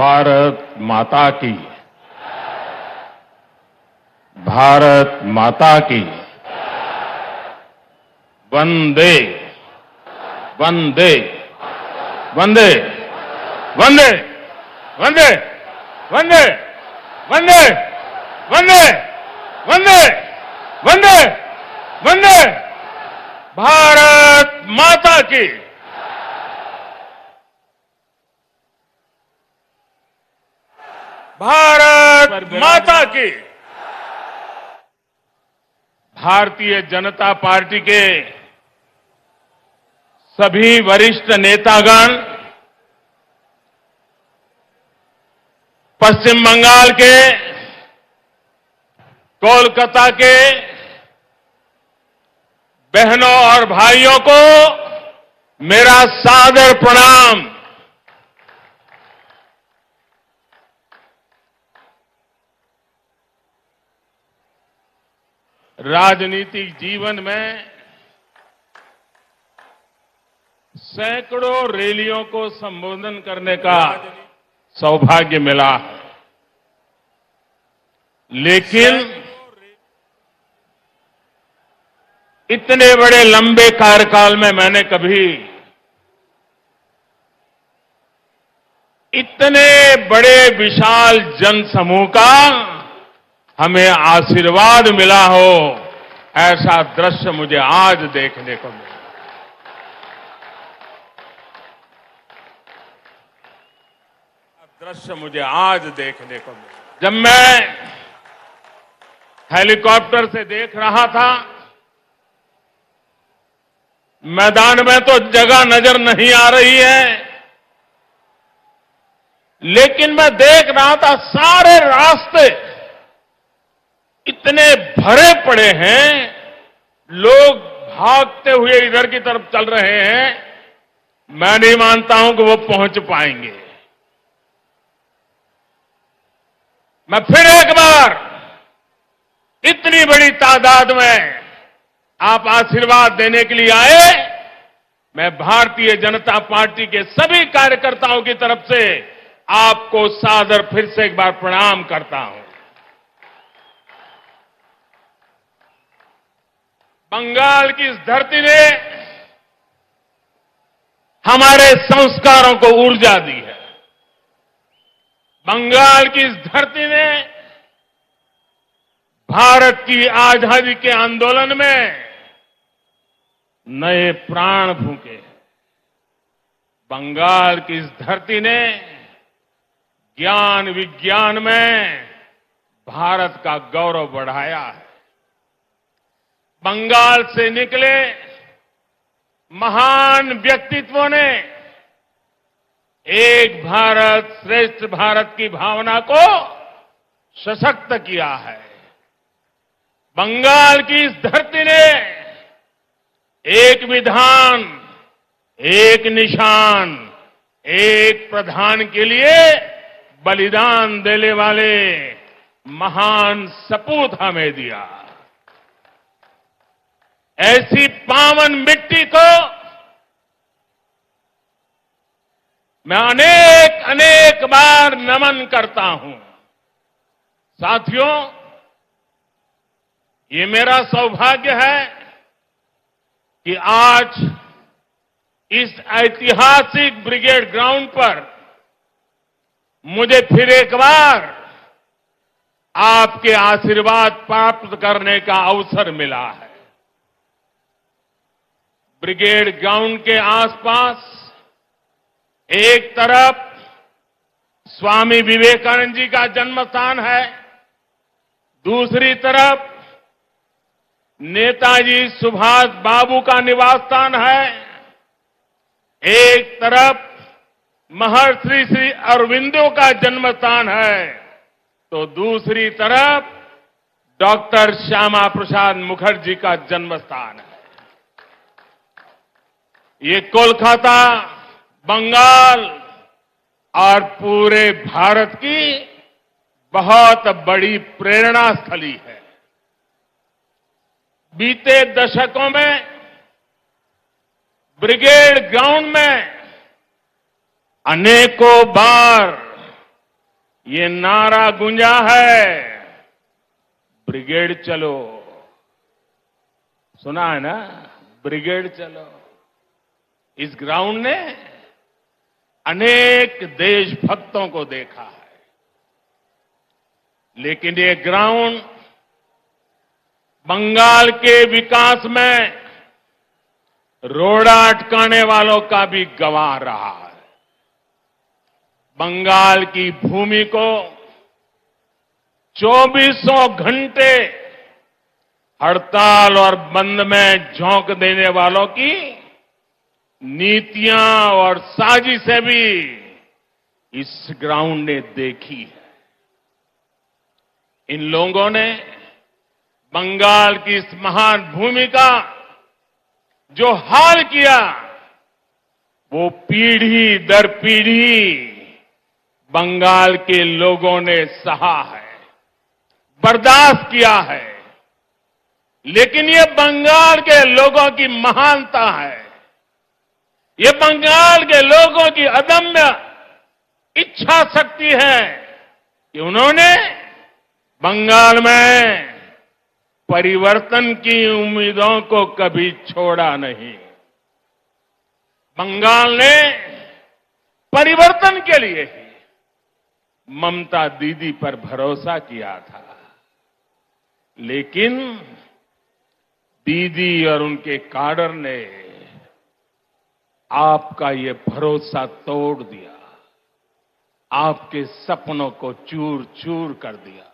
भारत माता की। भारत माता की। वंदे वंदे वंदे वंदे वंदे वंदे वंदे वंदे वंदे वंदे वंदे भारत माता की। भारत माता की। भारतीय जनता पार्टी के सभी वरिष्ठ नेतागण, पश्चिम बंगाल के, कोलकाता के बहनों और भाइयों को मेरा सादर प्रणाम। राजनीतिक जीवन में सैकड़ों रैलियों को संबोधन करने का सौभाग्य मिला है, लेकिन इतने बड़े लंबे कार्यकाल में मैंने कभी इतने बड़े विशाल जनसमूह का हमें आशीर्वाद मिला हो, ऐसा दृश्य मुझे आज देखने को मिला। दृश्य मुझे आज देखने को मिला। जब मैं हेलीकॉप्टर से देख रहा था, मैदान में तो जगह नजर नहीं आ रही है, लेकिन मैं देख रहा था सारे रास्ते इतने भरे पड़े हैं, लोग भागते हुए इधर की तरफ चल रहे हैं। मैं नहीं मानता हूं कि वो पहुंच पाएंगे। मैं फिर एक बार इतनी बड़ी तादाद में आप आशीर्वाद देने के लिए आए, मैं भारतीय जनता पार्टी के सभी कार्यकर्ताओं की तरफ से आपको सादर फिर से एक बार प्रणाम करता हूं। बंगाल की इस धरती ने हमारे संस्कारों को ऊर्जा दी है। बंगाल की इस धरती ने भारत की आजादी के आंदोलन में नए प्राण फूंके हैं। बंगाल की इस धरती ने ज्ञान विज्ञान में भारत का गौरव बढ़ाया है। बंगाल से निकले महान व्यक्तित्वों ने एक भारत श्रेष्ठ भारत की भावना को सशक्त किया है। बंगाल की इस धरती ने एक विधान, एक निशान, एक प्रधान के लिए बलिदान देने वाले महान सपूत हमें दिया। ऐसी पावन मिट्टी को मैं अनेक अनेक बार नमन करता हूं। साथियों, ये मेरा सौभाग्य है कि आज इस ऐतिहासिक ब्रिगेड ग्राउंड पर मुझे फिर एक बार आपके आशीर्वाद प्राप्त करने का अवसर मिला है। ब्रिगेड ग्राउंड के आसपास एक तरफ स्वामी विवेकानंद जी का जन्म स्थान है, दूसरी तरफ नेताजी सुभाष बाबू का निवास स्थान है, एक तरफ महर्षि श्री अरविंदो का जन्म स्थान है, तो दूसरी तरफ डॉक्टर श्यामा प्रसाद मुखर्जी का जन्म स्थान है। ये कोलकाता, बंगाल और पूरे भारत की बहुत बड़ी प्रेरणा स्थली है। बीते दशकों में ब्रिगेड ग्राउंड में अनेकों बार ये नारा गूंजा है, ब्रिगेड चलो। सुना है ना, ब्रिगेड चलो। इस ग्राउंड ने अनेक देशभक्तों को देखा है, लेकिन ये ग्राउंड बंगाल के विकास में रोड़ा अटकाने वालों का भी गवाह रहा है। बंगाल की भूमि को 2400 घंटे हड़ताल और बंद में झोंक देने वालों की नीतियां और साजिशें भी इस ग्राउंड ने देखी है। इन लोगों ने बंगाल की इस महान भूमि का जो हाल किया, वो पीढ़ी दर पीढ़ी बंगाल के लोगों ने सहा है, बर्दाश्त किया है। लेकिन ये बंगाल के लोगों की महानता है, ये बंगाल के लोगों की अदम्य इच्छा शक्ति है कि उन्होंने बंगाल में परिवर्तन की उम्मीदों को कभी छोड़ा नहीं। बंगाल ने परिवर्तन के लिए ही ममता दीदी पर भरोसा किया था, लेकिन दीदी और उनके काडर ने आपका ये भरोसा तोड़ दिया, आपके सपनों को चूर चूर कर दिया।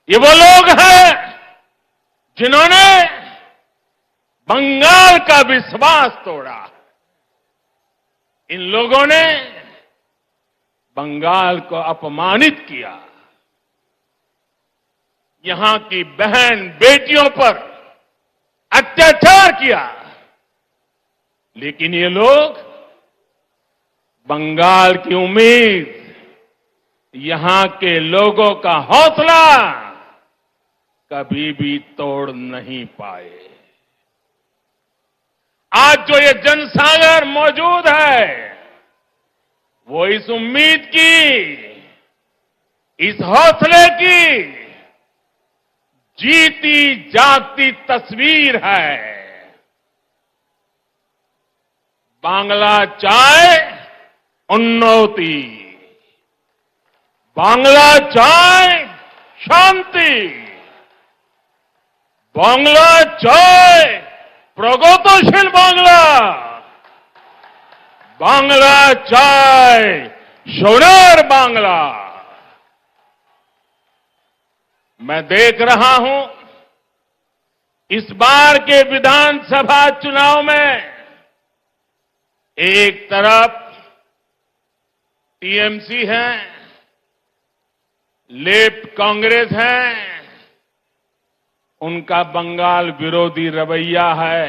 ये वो लोग हैं जिन्होंने बंगाल का विश्वास तोड़ा। इन लोगों ने बंगाल को अपमानित किया, यहां की बहन बेटियों पर अत्याचार किया। लेकिन ये लोग बंगाल की उम्मीद, यहां के लोगों का हौसला कभी भी तोड़ नहीं पाए। आज जो ये जनसागर मौजूद है, वो इस उम्मीद की, इस हौसले की जीती जागती तस्वीर है। बांग्ला चाय उन्नति, बांग्ला चाय शांति, बांग्ला चाय प्रगतिशील बांग्ला, बांग्ला चाय सोनार बांग्ला। मैं देख रहा हूं इस बार के विधानसभा चुनाव में एक तरफ टीएमसी है, लेफ्ट कांग्रेस है, उनका बंगाल विरोधी रवैया है,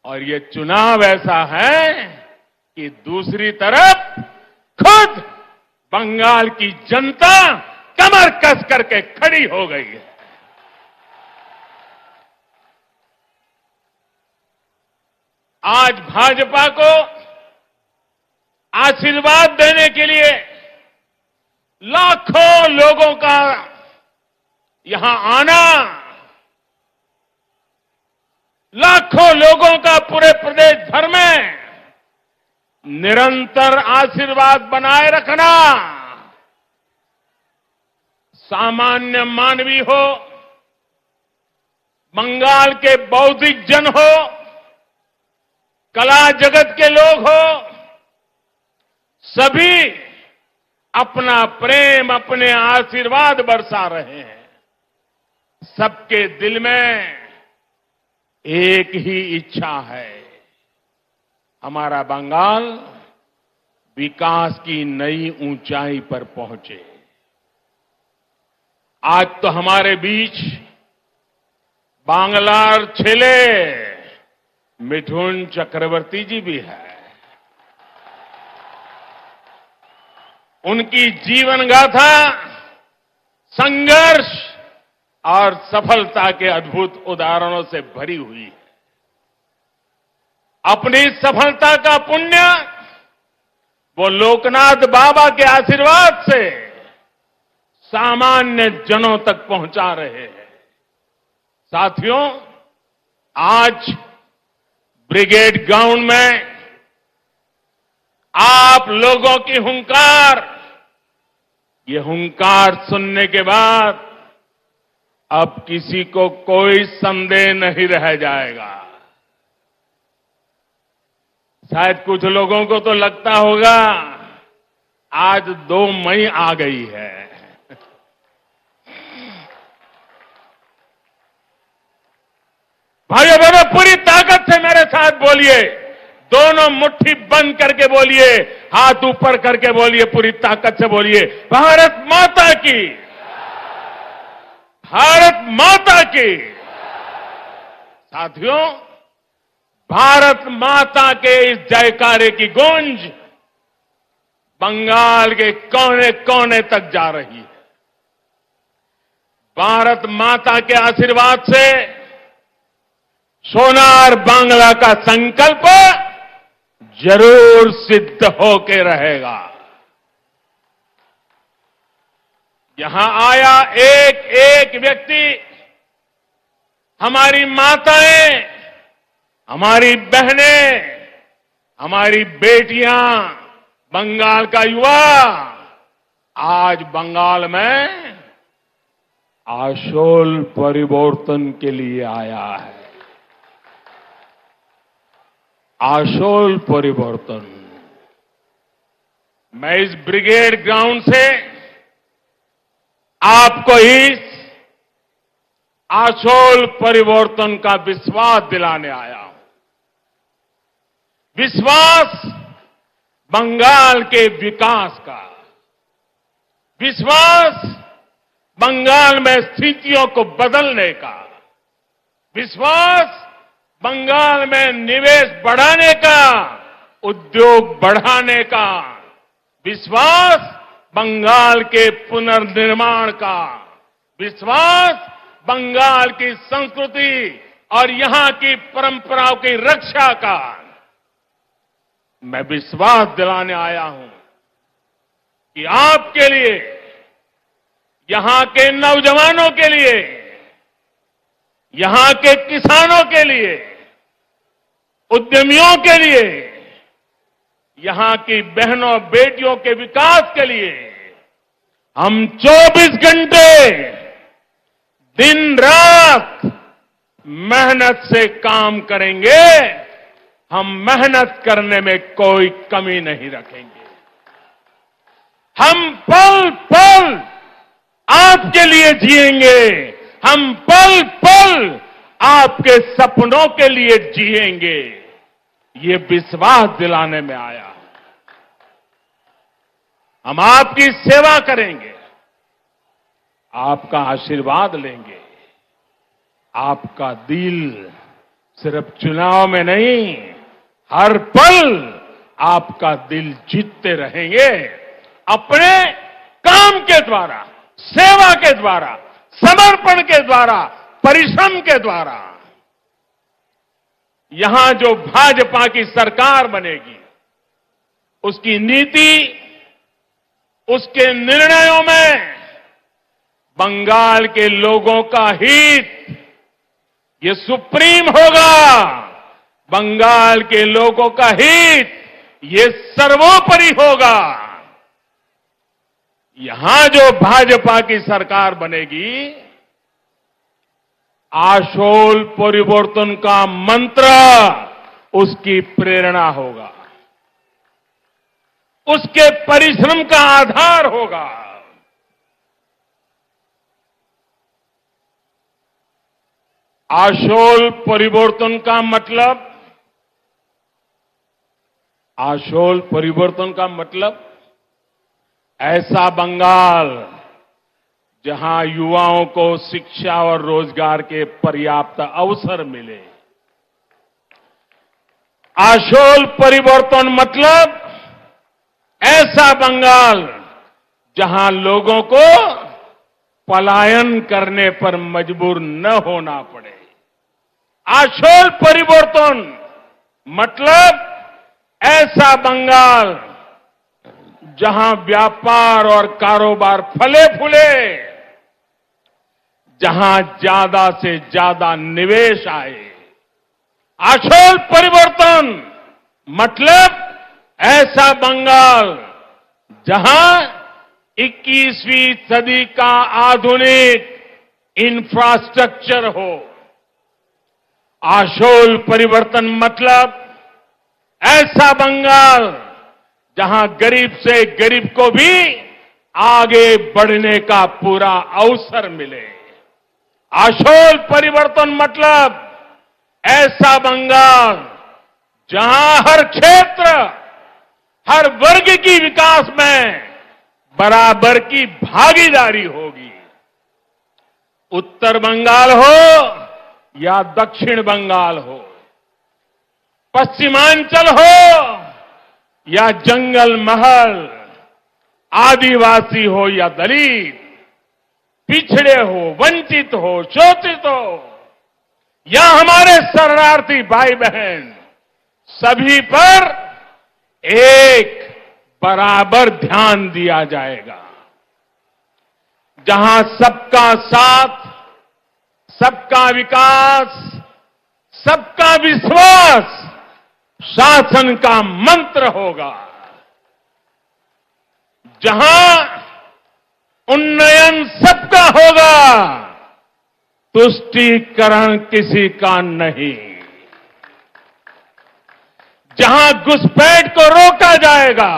और ये चुनाव ऐसा है कि दूसरी तरफ खुद बंगाल की जनता कमर कस करके खड़ी हो गई है। आज भाजपा को आशीर्वाद देने के लिए लाखों लोगों का यहां आना, लाखों लोगों का पूरे प्रदेश भर में निरंतर आशीर्वाद बनाए रखना, सामान्य मानवी हो, बंगाल के बौद्धिक जन हो, कला जगत के लोग हो, सभी अपना प्रेम, अपने आशीर्वाद बरसा रहे हैं। सबके दिल में एक ही इच्छा है, हमारा बंगाल विकास की नई ऊंचाई पर पहुंचे। आज तो हमारे बीच बांग्लार छेले मिठुन चक्रवर्ती जी भी है। उनकी जीवन गाथा संघर्ष और सफलता के अद्भुत उदाहरणों से भरी हुई है। अपनी सफलता का पुण्य वो लोकनाथ बाबा के आशीर्वाद से सामान्य जनों तक पहुंचा रहे हैं। साथियों, आज ब्रिगेड ग्राउंड में आप लोगों की हुंकार, ये हुंकार सुनने के बाद अब किसी को कोई संदेह नहीं रह जाएगा। शायद कुछ लोगों को तो लगता होगा आज 2 मई आ गई है। भाइयों बहनों, पूरी ताकत से मेरे साथ बोलिए, दोनों मुट्ठी बंद करके बोलिए, हाथ ऊपर करके बोलिए, पूरी ताकत से बोलिए, भारत माता की, भारत माता की। साथियों, भारत माता के इस जयकारे की गूंज बंगाल के कोने कोने तक जा रही है। भारत माता के आशीर्वाद से सोनार बांग्ला का संकल्प जरूर सिद्ध होके रहेगा। यहां आया एक एक व्यक्ति, हमारी माताएं, हमारी बहनें, हमारी बेटियां, बंगाल का युवा आज बंगाल में आशोल परिवर्तन के लिए आया है। आशोल परिवर्तन। मैं इस ब्रिगेड ग्राउंड से आपको इस आशोल परिवर्तन का विश्वास दिलाने आया हूं। विश्वास बंगाल के विकास का, विश्वास बंगाल में स्थितियों को बदलने का, विश्वास बंगाल में निवेश बढ़ाने का, उद्योग बढ़ाने का, विश्वास बंगाल के पुनर्निर्माण का, विश्वास बंगाल की संस्कृति और यहां की परंपराओं की रक्षा का। मैं विश्वास दिलाने आया हूं कि आपके लिए, यहां के नौजवानों के लिए, यहां के किसानों के लिए, उद्यमियों के लिए, यहां की बहनों बेटियों के विकास के लिए हम 24 घंटे दिन रात मेहनत से काम करेंगे। हम मेहनत करने में कोई कमी नहीं रखेंगे। हम पल पल आपके लिए जिएंगे। हम पल पल आपके सपनों के लिए जिएंगे। ये विश्वास दिलाने में आया। हम आपकी सेवा करेंगे, आपका आशीर्वाद लेंगे। आपका दिल सिर्फ चुनाव में नहीं, हर पल आपका दिल जीतते रहेंगे। अपने काम के द्वारा, सेवा के द्वारा, समर्पण के द्वारा, परिश्रम के द्वारा। यहां जो भाजपा की सरकार बनेगी, उसकी नीति, उसके निर्णयों में बंगाल के लोगों का हित ये सुप्रीम होगा। बंगाल के लोगों का हित ये सर्वोपरि होगा। यहां जो भाजपा की सरकार बनेगी, आशोल परिवर्तन का मंत्र उसकी प्रेरणा होगा, उसके परिश्रम का आधार होगा। आशोल परिवर्तन का मतलब, आशोल परिवर्तन का मतलब ऐसा बंगाल जहां युवाओं को शिक्षा और रोजगार के पर्याप्त अवसर मिले। आशोल परिवर्तन मतलब ऐसा बंगाल जहां लोगों को पलायन करने पर मजबूर न होना पड़े। आशोल परिवर्तन मतलब ऐसा बंगाल जहां व्यापार और कारोबार फले फूले, जहां ज्यादा से ज्यादा निवेश आए। आशोल परिवर्तन मतलब ऐसा बंगाल जहां 21वीं सदी का आधुनिक इंफ्रास्ट्रक्चर हो। आशोल परिवर्तन मतलब ऐसा बंगाल जहां गरीब से गरीब को भी आगे बढ़ने का पूरा अवसर मिले। आशोल परिवर्तन मतलब ऐसा बंगाल जहां हर क्षेत्र, हर वर्ग की विकास में बराबर की भागीदारी होगी। उत्तर बंगाल हो या दक्षिण बंगाल हो, पश्चिमांचल हो या जंगल महल, आदिवासी हो या दलित, पिछड़े हो, वंचित हो, शोषित हो या हमारे शरणार्थी भाई बहन, सभी पर एक बराबर ध्यान दिया जाएगा। जहां सबका साथ, सबका विकास, सबका विश्वास शासन का मंत्र होगा। जहां उन्नयन सबका होगा, तुष्टीकरण किसी का नहीं। जहां घुसपैठ को रोका जाएगा,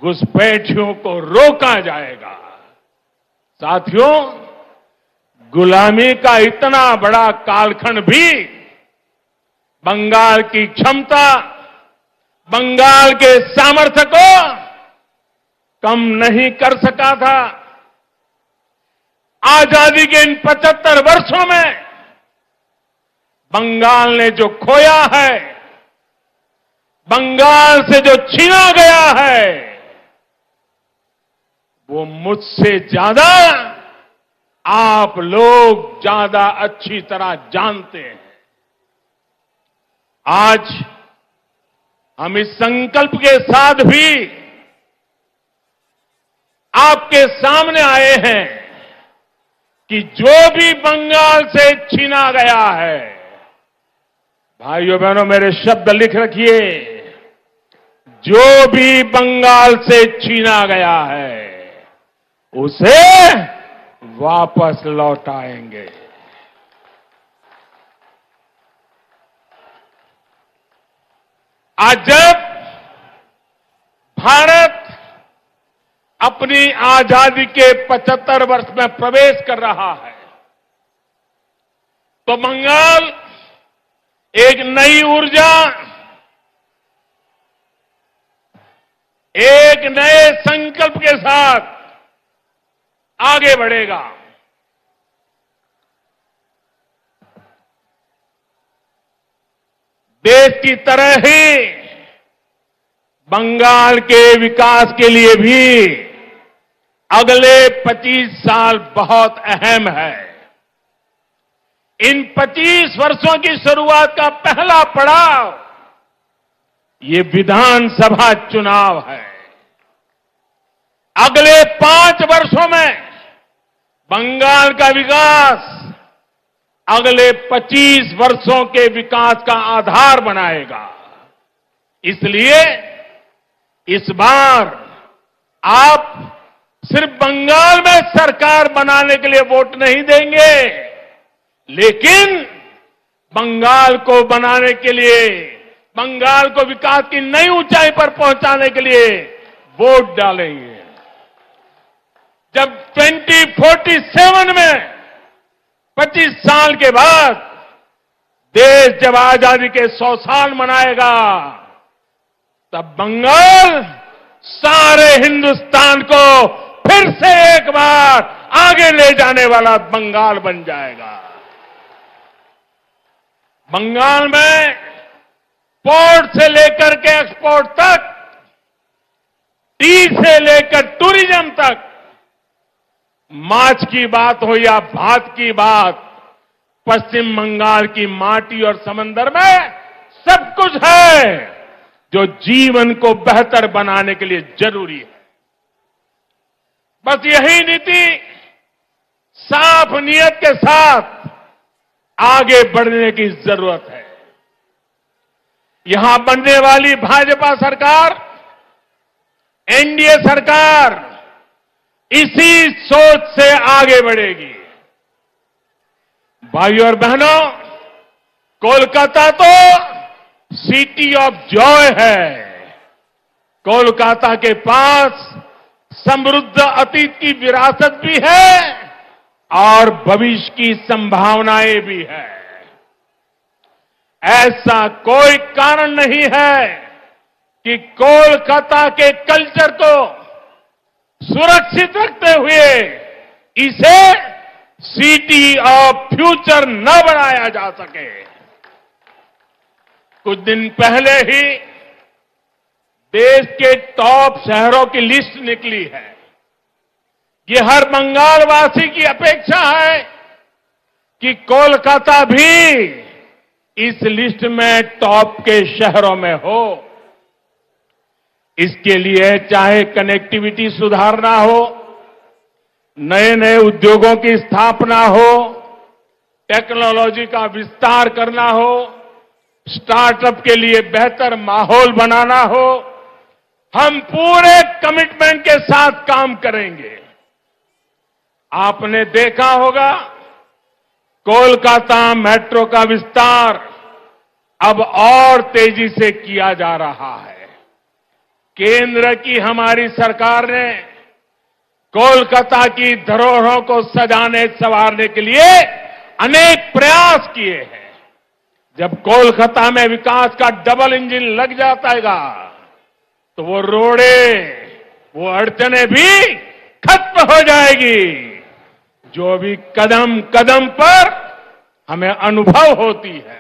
घुसपैठियों को रोका जाएगा। साथियों, गुलामी का इतना बड़ा कालखंड भी बंगाल की क्षमता, बंगाल के सामर्थ्य को कम नहीं कर सका था। आजादी के इन 75 वर्षों में बंगाल ने जो खोया है, बंगाल से जो छीना गया है, वो मुझसे ज्यादा आप लोग ज्यादा अच्छी तरह जानते हैं। आज हम इस संकल्प के साथ भी आपके सामने आए हैं कि जो भी बंगाल से छीना गया है, भाइयों बहनों मेरे शब्द लिख रखिए, जो भी बंगाल से छीना गया है उसे वापस लौटाएंगे। आज जब भारत अपनी आजादी के 75 वर्ष में प्रवेश कर रहा है, तो बंगाल एक नई ऊर्जा, एक नए संकल्प के साथ आगे बढ़ेगा। देश की तरह ही बंगाल के विकास के लिए भी अगले 25 साल बहुत अहम है। इन 25 वर्षों की शुरुआत का पहला पड़ाव ये विधानसभा चुनाव है। अगले 5 वर्षों में बंगाल का विकास अगले 25 वर्षों के विकास का आधार बनाएगा। इसलिए इस बार आप सिर्फ बंगाल में सरकार बनाने के लिए वोट नहीं देंगे, लेकिन बंगाल को बनाने के लिए, बंगाल को विकास की नई ऊंचाई पर पहुंचाने के लिए वोट डालेंगे। जब 2047 में 25 साल के बाद देश जब आजादी के 100 साल मनाएगा, तब बंगाल सारे हिंदुस्तान को फिर से एक बार आगे ले जाने वाला बंगाल बन जाएगा। बंगाल में पोर्ट से लेकर के एक्सपोर्ट तक, टी से लेकर टूरिज्म तक, माछ की बात हो या भात की बात, पश्चिम बंगाल की माटी और समंदर में सब कुछ है। जो जीवन को बेहतर बनाने के लिए जरूरी है। बस यही नीति साफ नियत के साथ आगे बढ़ने की जरूरत है। यहां बनने वाली भाजपा सरकार, एनडीए सरकार इसी सोच से आगे बढ़ेगी। भाइयों और बहनों, कोलकाता तो सिटी ऑफ जॉय है। कोलकाता के पास समृद्ध अतीत की विरासत भी है और भविष्य की संभावनाएं भी है। ऐसा कोई कारण नहीं है कि कोलकाता के कल्चर को सुरक्षित रखते हुए इसे सिटी ऑफ फ्यूचर न बनाया जा सके। कुछ दिन पहले ही देश के टॉप शहरों की लिस्ट निकली है। ये हर बंगालवासी की अपेक्षा है कि कोलकाता भी इस लिस्ट में टॉप के शहरों में हो। इसके लिए चाहे कनेक्टिविटी सुधारना हो, नए नए उद्योगों की स्थापना हो, टेक्नोलॉजी का विस्तार करना हो, स्टार्टअप के लिए बेहतर माहौल बनाना हो, हम पूरे कमिटमेंट के साथ काम करेंगे। आपने देखा होगा कोलकाता मेट्रो का विस्तार अब और तेजी से किया जा रहा है। केंद्र की हमारी सरकार ने कोलकाता की धरोहरों को सजाने संवारने के लिए अनेक प्रयास किए हैं। जब कोलकाता में विकास का डबल इंजन लग जाएगा तो वो रोड़े, वो अड़चने भी खत्म हो जाएगी जो भी कदम कदम पर हमें अनुभव होती है।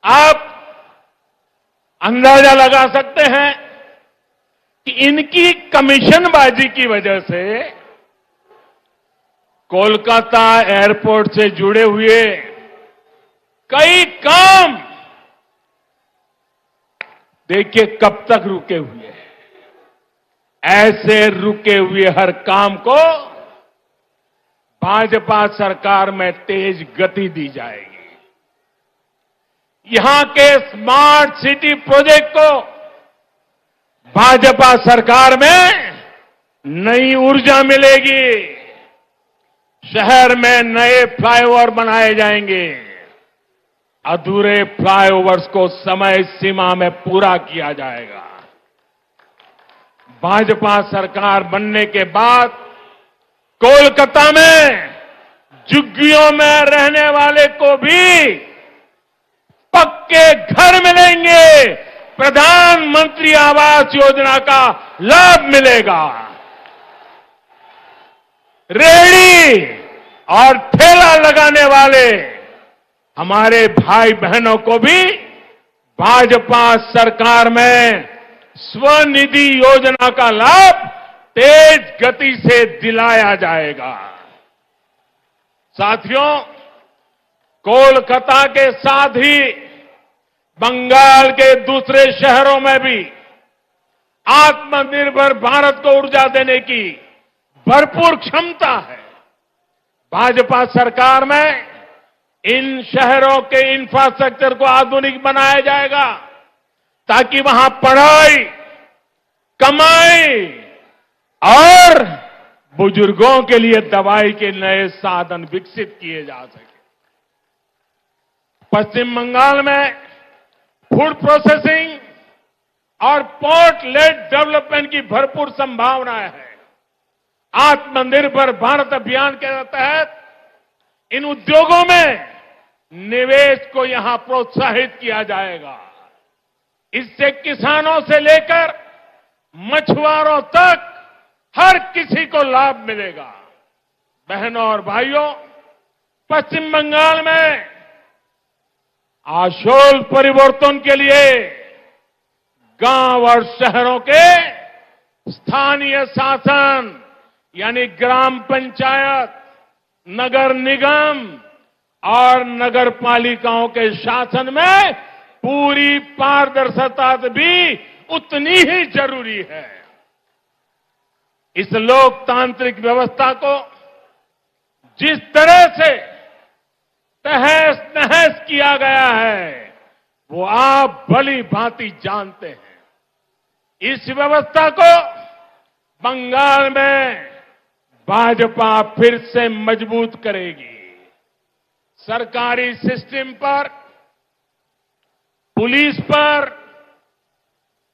आप अंदाजा लगा सकते हैं कि इनकी कमीशनबाजी की वजह से कोलकाता एयरपोर्ट से जुड़े हुए कई काम देखिए कब तक रुके हुए हैं। ऐसे रुके हुए हर काम को भाजपा सरकार में तेज गति दी जाएगी। यहां के स्मार्ट सिटी प्रोजेक्ट को भाजपा सरकार में नई ऊर्जा मिलेगी। शहर में नए फ्लाईओवर बनाए जाएंगे। अधूरे फ्लाईओवर्स को समय सीमा में पूरा किया जाएगा। भाजपा सरकार बनने के बाद कोलकाता में झुग्गियों में रहने वाले को भी पक्के घर मिलेंगे। प्रधानमंत्री आवास योजना का लाभ मिलेगा। रेहड़ी और ठेला लगाने वाले हमारे भाई बहनों को भी भाजपा सरकार में स्वनिधि योजना का लाभ तेज गति से दिलाया जाएगा। साथियों, कोलकाता के साथ ही बंगाल के दूसरे शहरों में भी आत्मनिर्भर भारत को ऊर्जा देने की भरपूर क्षमता है। भाजपा सरकार में इन शहरों के इंफ्रास्ट्रक्चर को आधुनिक बनाया जाएगा ताकि वहां पढ़ाई, कमाई और बुजुर्गों के लिए दवाई के नए साधन विकसित किए जा सके। पश्चिम बंगाल में फूड प्रोसेसिंग और पोर्ट लेड डेवलपमेंट की भरपूर संभावनाएं हैं। आत्मनिर्भर भारत अभियान के तहत इन उद्योगों में निवेश को यहां प्रोत्साहित किया जाएगा। इससे किसानों से लेकर मछुआरों तक हर किसी को लाभ मिलेगा। बहनों और भाइयों, पश्चिम बंगाल में आशोल परिवर्तन के लिए गांव और शहरों के स्थानीय शासन यानी ग्राम पंचायत, नगर निगम और नगर पालिकाओं के शासन में पूरी पारदर्शिता भी उतनी ही जरूरी है। इस लोकतांत्रिक व्यवस्था को जिस तरह से तहस नहस किया गया है वो आप भली भांति जानते हैं। इस व्यवस्था को बंगाल में भाजपा फिर से मजबूत करेगी। सरकारी सिस्टम पर, पुलिस पर,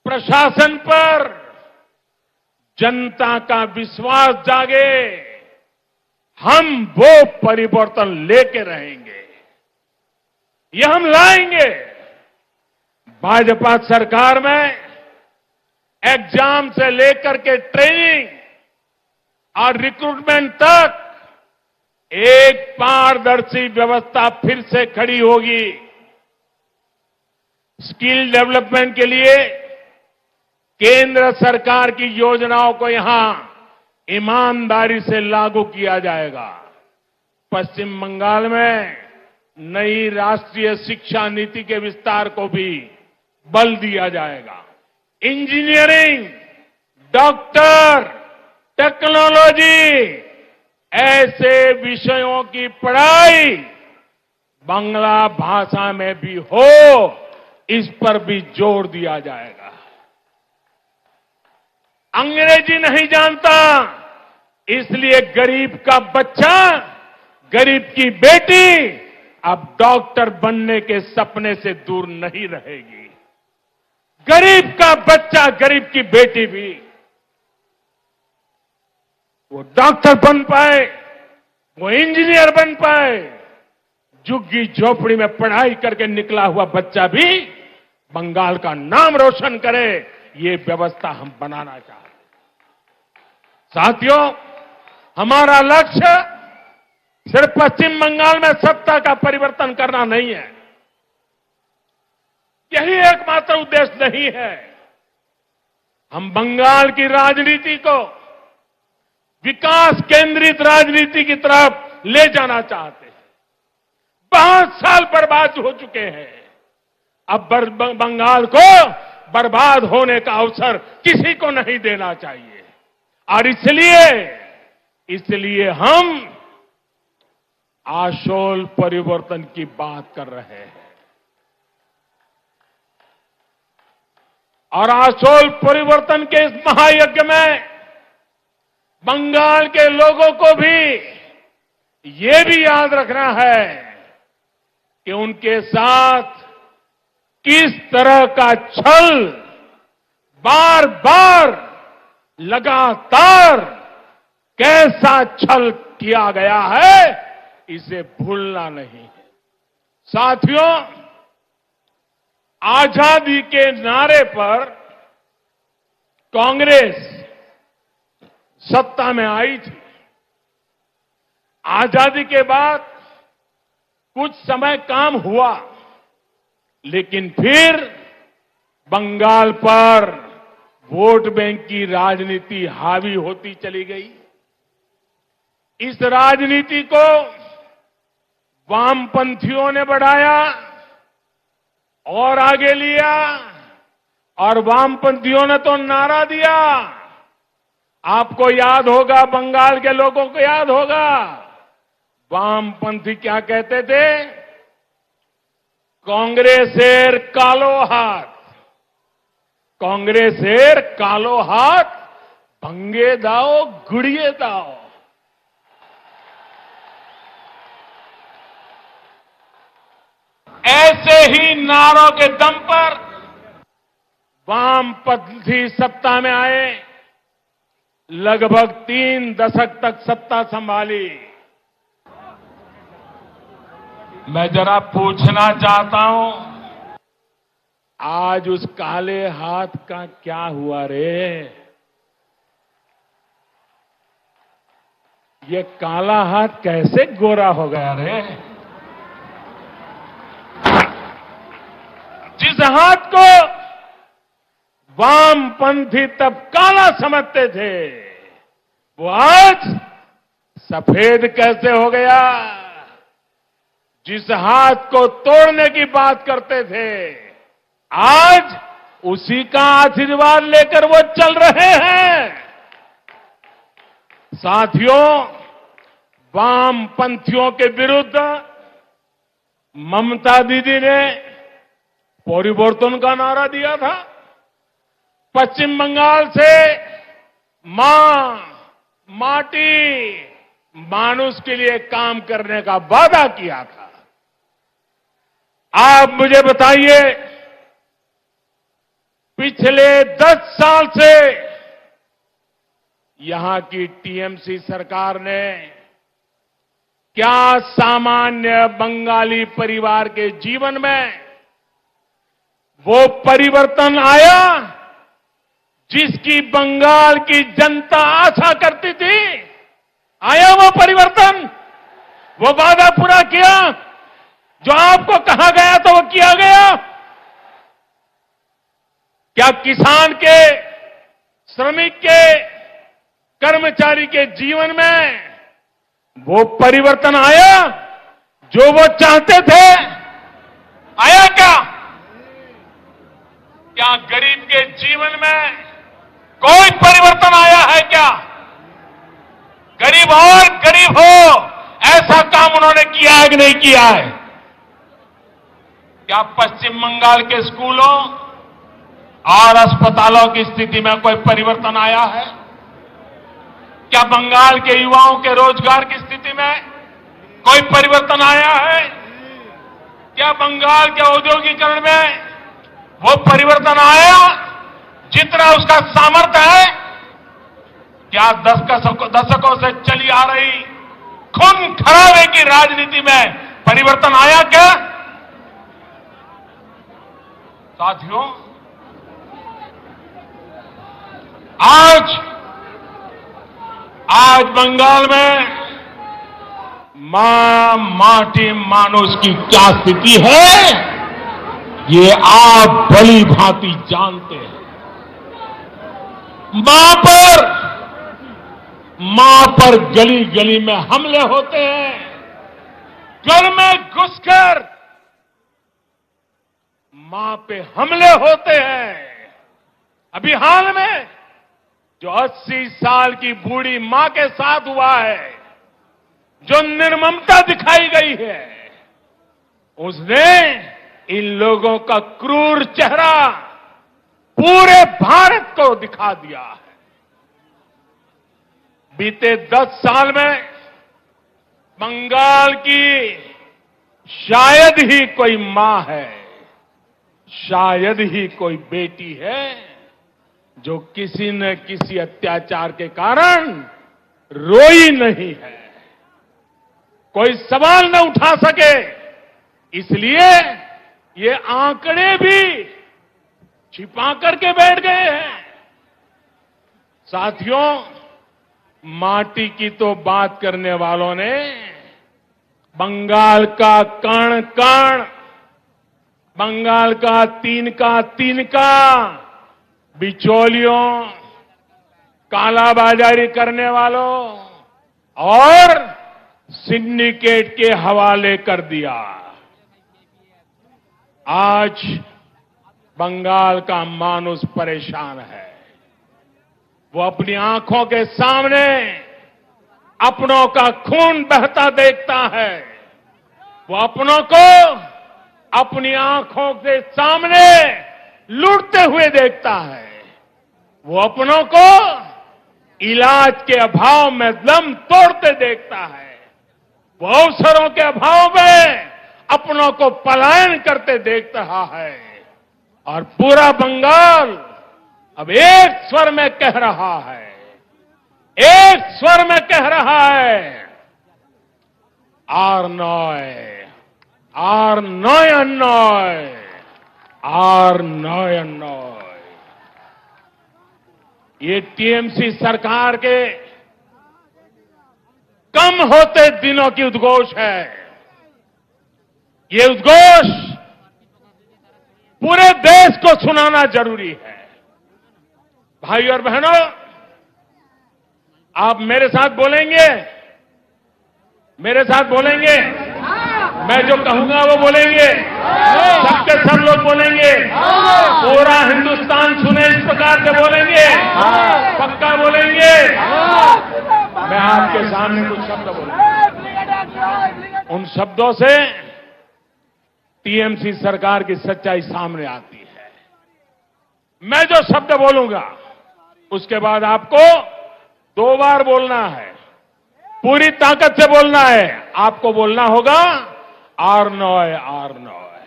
प्रशासन पर जनता का विश्वास जागे, हम वो परिवर्तन लेके रहेंगे, ये हम लाएंगे। भाजपा सरकार में एग्जाम से लेकर के ट्रेनिंग और रिक्रूटमेंट तक एक पारदर्शी व्यवस्था फिर से खड़ी होगी। स्किल डेवलपमेंट के लिए केंद्र सरकार की योजनाओं को यहां ईमानदारी से लागू किया जाएगा। पश्चिम बंगाल में नई राष्ट्रीय शिक्षा नीति के विस्तार को भी बल दिया जाएगा। इंजीनियरिंग, डॉक्टर, टेक्नोलॉजी ऐसे विषयों की पढ़ाई बांग्ला भाषा में भी हो, इस पर भी जोर दिया जाएगा। अंग्रेजी नहीं जानता, इसलिए गरीब का बच्चा, गरीब की बेटी अब डॉक्टर बनने के सपने से दूर नहीं रहेगी। गरीब का बच्चा, गरीब की बेटी भी वो डॉक्टर बन पाए, वो इंजीनियर बन पाए। झुग्गी झोपड़ी में पढ़ाई करके निकला हुआ बच्चा भी बंगाल का नाम रोशन करे, ये व्यवस्था हम बनाना चाहते हैं। साथियों, हमारा लक्ष्य सिर्फ पश्चिम बंगाल में सत्ता का परिवर्तन करना नहीं है, यही एकमात्र उद्देश्य नहीं है। हम बंगाल की राजनीति को विकास केंद्रित राजनीति की तरफ ले जाना चाहते हैं। बहुत साल बर्बाद हो चुके हैं, अब बंगाल को बर्बाद होने का अवसर किसी को नहीं देना चाहिए। और इसलिए हम आशोल परिवर्तन की बात कर रहे हैं। और आशोल परिवर्तन के इस महायज्ञ में बंगाल के लोगों को भी ये भी याद रखना है कि उनके साथ किस तरह का छल बार बार लगातार कैसा छल किया गया है, इसे भूलना नहीं है। साथियों, आजादी के नारे पर कांग्रेस सत्ता में आई थी। आजादी के बाद कुछ समय काम हुआ, लेकिन फिर बंगाल पर वोट बैंक की राजनीति हावी होती चली गई। इस राजनीति को वामपंथियों ने बढ़ाया और आगे लिया, और वामपंथियों ने तो नारा दिया। आपको याद होगा, बंगाल के लोगों को याद होगा, वामपंथी क्या कहते थे? कांग्रेसेर कालो हाथ, कांग्रेसेर कालो हाथ भंगे दाओ गुड़िए दाओ। ऐसे ही नारों के दम पर वामपंथी सत्ता में आए, लगभग 3 दशक तक सत्ता संभाली। मैं जरा पूछना चाहता हूं, आज उस काले हाथ का क्या हुआ रे? ये काला हाथ कैसे गोरा हो गया रे? जिस हाथ को वामपंथी तब काला समझते थे, वो आज सफेद कैसे हो गया? जिस हाथ को तोड़ने की बात करते थे, आज उसी का आशीर्वाद लेकर वो चल रहे हैं। साथियों, वामपंथियों के विरुद्ध ममता दीदी ने परिवर्तन का नारा दिया था। पश्चिम बंगाल से मां, माटी, मानुष के लिए काम करने का वादा किया था। आप मुझे बताइए, पिछले 10 साल से यहां की टीएमसी सरकार ने क्या सामान्य बंगाली परिवार के जीवन में वो परिवर्तन आया जिसकी बंगाल की जनता आशा करती थी? आया वो परिवर्तन? वो वादा पूरा किया? जो आपको कहा गया था वो किया गया? क्या किसान के, श्रमिक के, कर्मचारी के जीवन में वो परिवर्तन आया जो वो चाहते थे? आया क्या? क्या गरीब के जीवन में कोई परिवर्तन आया है क्या? गरीब और गरीब हो, ऐसा काम उन्होंने किया है कि नहीं किया है? क्या पश्चिम बंगाल के स्कूलों और अस्पतालों की स्थिति में कोई परिवर्तन आया है? क्या बंगाल के युवाओं के रोजगार की स्थिति में कोई परिवर्तन आया है? क्या बंगाल के औद्योगिकरण में वो परिवर्तन आया जितना उसका सामर्थ्य है? क्या दशकों से चली आ रही खून खराबे की राजनीति में परिवर्तन आया क्या? साथियों, आज बंगाल में मां, माटी, मानुष की क्या स्थिति है, ये आप भली भांति जानते हैं। मां पर गली गली में हमले होते हैं। घर में घुसकर मां पे हमले होते हैं। अभी हाल में जो 80 साल की बूढ़ी मां के साथ हुआ है, जो निर्ममता दिखाई गई है, उसने इन लोगों का क्रूर चेहरा पूरे भारत को दिखा दिया है। बीते 10 साल में बंगाल की शायद ही कोई मां है, शायद ही कोई बेटी है जो किसी न किसी अत्याचार के कारण रोई नहीं है, कोई सवाल न उठा सके। इसलिए ये आंकड़े भी छिपा करके बैठ गए हैं। साथियों, माटी की तो बात करने वालों ने बंगाल का कण कण, बंगाल का तिनका बिचौलियों, कालाबाजारी करने वालों और सिंडिकेट के हवाले कर दिया। आज बंगाल का मानुष परेशान है। वो अपनी आंखों के सामने अपनों का खून बहता देखता है। वो अपनों को अपनी आंखों के सामने लूटते हुए देखता है। वो अपनों को इलाज के अभाव में दम तोड़ते देखता है। वो अवसरों के अभाव में अपनों को पलायन करते देख रहा है। और पूरा बंगाल अब एक स्वर में कह रहा है, एक स्वर में कह रहा है, आर नॉय ये टीएमसी सरकार के कम होते दिनों की उद्घोष है। ये उद्घोष पूरे देश को सुनाना जरूरी है। भाई और बहनों, आप मेरे साथ बोलेंगे? मेरे साथ बोलेंगे? मैं जो कहूंगा वो बोलेंगे, सबके सब लोग बोलेंगे, पूरा हिंदुस्तान सुने इस प्रकार से बोलेंगे, पक्का बोलेंगे। मैं आपके सामने कुछ शब्द बोलूंगा, उन शब्दों से टीएमसी सरकार की सच्चाई सामने आती है। मैं जो शब्द बोलूंगा उसके बाद आपको 2 बार बोलना है, पूरी ताकत से बोलना है। आपको बोलना होगा आरनॉय आरनॉय।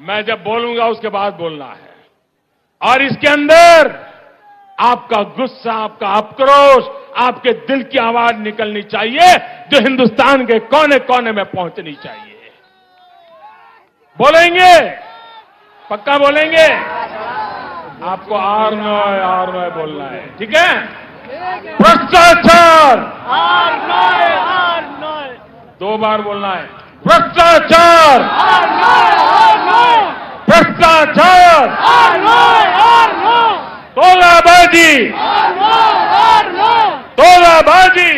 मैं जब बोलूंगा उसके बाद बोलना है, और इसके अंदर आपका गुस्सा, आपका आक्रोश, आपके दिल की आवाज निकलनी चाहिए, जो हिंदुस्तान के कोने कोने में पहुंचनी चाहिए। बोलेंगे, पक्का बोलेंगे। आपको आरनॉय बोलना है, ठीक है? भ्रष्टाचार, 2 बार बोलना है। भ्रष्टाचार, भ्रष्टाचार, तोलाबाजी, तोलाबाजी,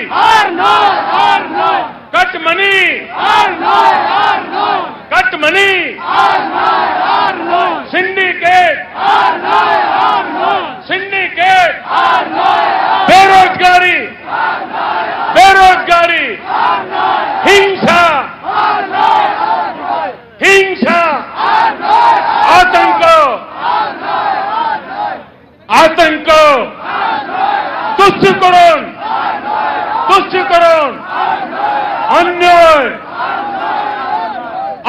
कटमनी, कटमनी, सिंडिकेट, सिंडिकेट, बेरोजगारी, बेरोजगारी, हिंसा, हिंसा, आतंक, आतंक, तुष्टिकरण, तुष्टिकरण, अन्याय,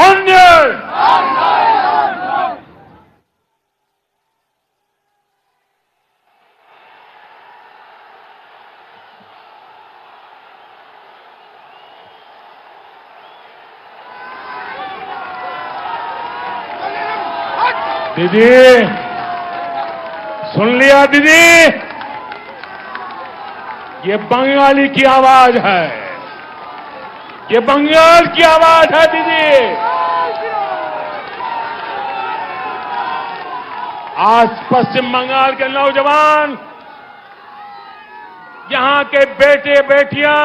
अन्याय। दीदी, सुन लिया दीदी? ये बंगाली की आवाज है, ये बंगाल की आवाज है दीदी। आज पश्चिम बंगाल के नौजवान, यहां के बेटे बेटियां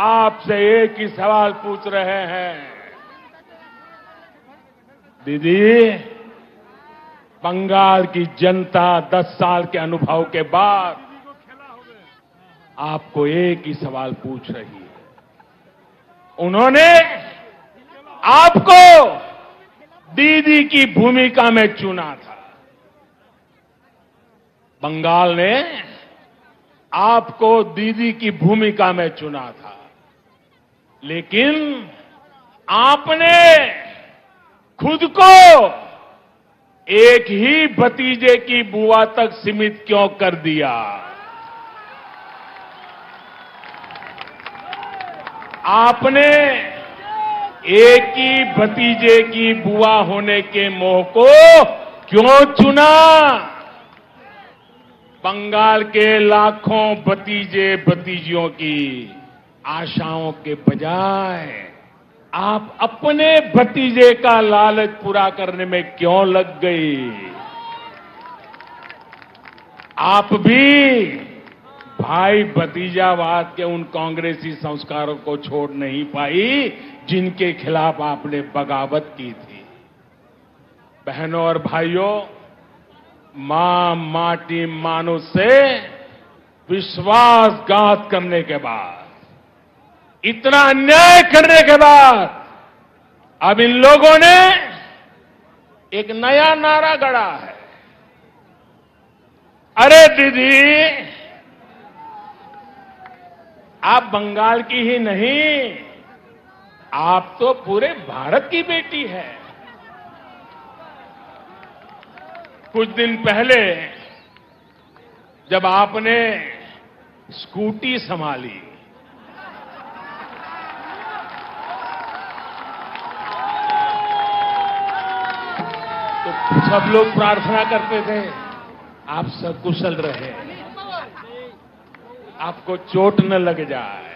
आपसे एक ही सवाल पूछ रहे हैं, दीदी, बंगाल की जनता 10 साल के अनुभव के बाद आपको एक ही सवाल पूछ रही है। उन्होंने आपको दीदी की भूमिका में चुना था। बंगाल ने आपको दीदी की भूमिका में चुना था, लेकिन आपने खुद को एक ही भतीजे की बुआ तक सीमित क्यों कर दिया? आपने एक ही भतीजे की बुआ होने के मोह को क्यों चुना? बंगाल के लाखों भतीजे भतीजियों की आशाओं के बजाय आप अपने भतीजे का लालच पूरा करने में क्यों लग गई? आप भी भाई भतीजावाद के उन कांग्रेसी संस्कारों को छोड़ नहीं पाई जिनके खिलाफ आपने बगावत की थी। बहनों और भाइयों, मां माटी मानुष से विश्वासघात करने के बाद, इतना अन्याय करने के बाद, अब इन लोगों ने एक नया नारा गढ़ा है। अरे दीदी, आप बंगाल की ही नहीं, आप तो पूरे भारत की बेटी है। कुछ दिन पहले जब आपने स्कूटी संभाली, तो सब लोग प्रार्थना करते थे आप सकुशल रहे, आपको चोट न लग जाए।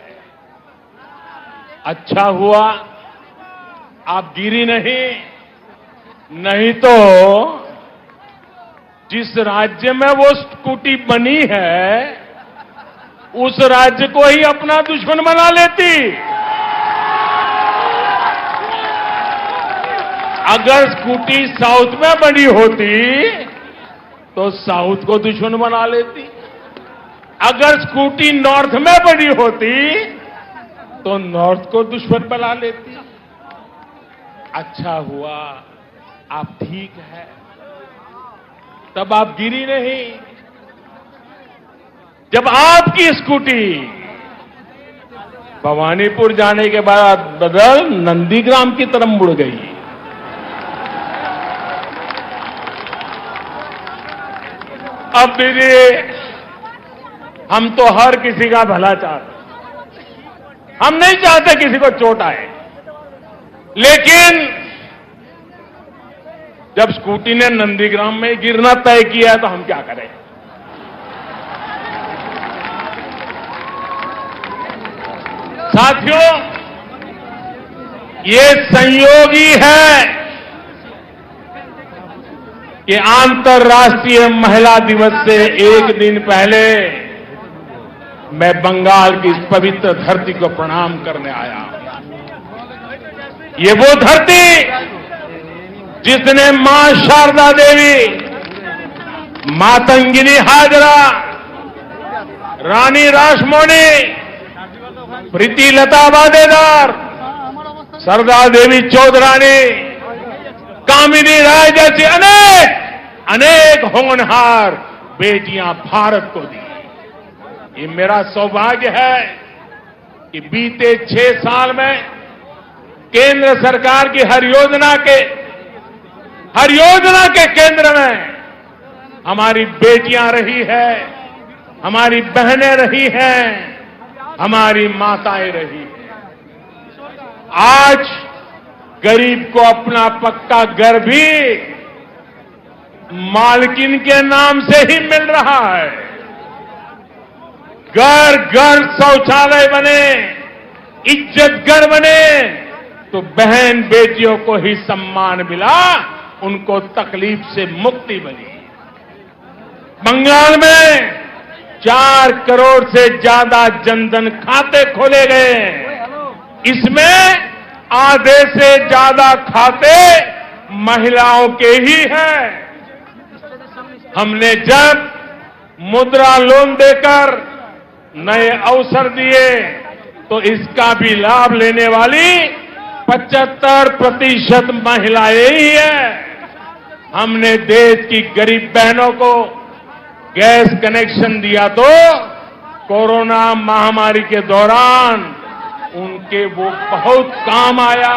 अच्छा हुआ आप गिरी नहीं, नहीं तो जिस राज्य में वो स्कूटी बनी है उस राज्य को ही अपना दुश्मन बना लेती। अगर स्कूटी साउथ में बनी होती तो साउथ को दुश्मन बना लेती। अगर स्कूटी नॉर्थ में बनी होती तो नॉर्थ को दुश्मन बना लेती। अच्छा हुआ आप ठीक है, तब आप गिरी नहीं। जब आपकी स्कूटी भवानीपुर जाने के बाद बदल नंदीग्राम की तरफ मुड़ गई, अब दीजिए, हम तो हर किसी का भला चाहते, हम नहीं चाहते किसी को चोट आए, लेकिन जब स्कूटी ने नंदीग्राम में गिरना तय किया है तो हम क्या करें। साथियों, ये संयोग ही है कि अंतर्राष्ट्रीय महिला दिवस से एक दिन पहले मैं बंगाल की इस पवित्र धरती को प्रणाम करने आया। ये वो धरती जिसने मां शारदा देवी, मातंगिनी हाजरा, रानी रासमोनी, प्रीति लता वाडेदार, सरदार देवी चौधरानी, कामिनी राय जैसी अनेक होनहार बेटियां भारत को दी। ये मेरा सौभाग्य है कि बीते 6 साल में केंद्र सरकार की हर योजना के केंद्र में हमारी बेटियां रही है, हमारी बहनें रही हैं, हमारी माताएं रही हैं। आज गरीब को अपना पक्का घर भी मालकिन के नाम से ही मिल रहा है। घर घर शौचालय बने, इज्जत घर बने, तो बहन बेटियों को ही सम्मान मिला, उनको तकलीफ से मुक्ति मिली। बंगाल में 4 करोड़ से ज्यादा जनधन खाते खोले गए। इसमें आधे से ज्यादा खाते महिलाओं के ही हैं। हमने जब मुद्रा लोन देकर नए अवसर दिए तो इसका भी लाभ लेने वाली 75% महिलाएं ही हैं। हमने देश की गरीब बहनों को गैस कनेक्शन दिया तो कोरोना महामारी के दौरान उनके वो बहुत काम आया।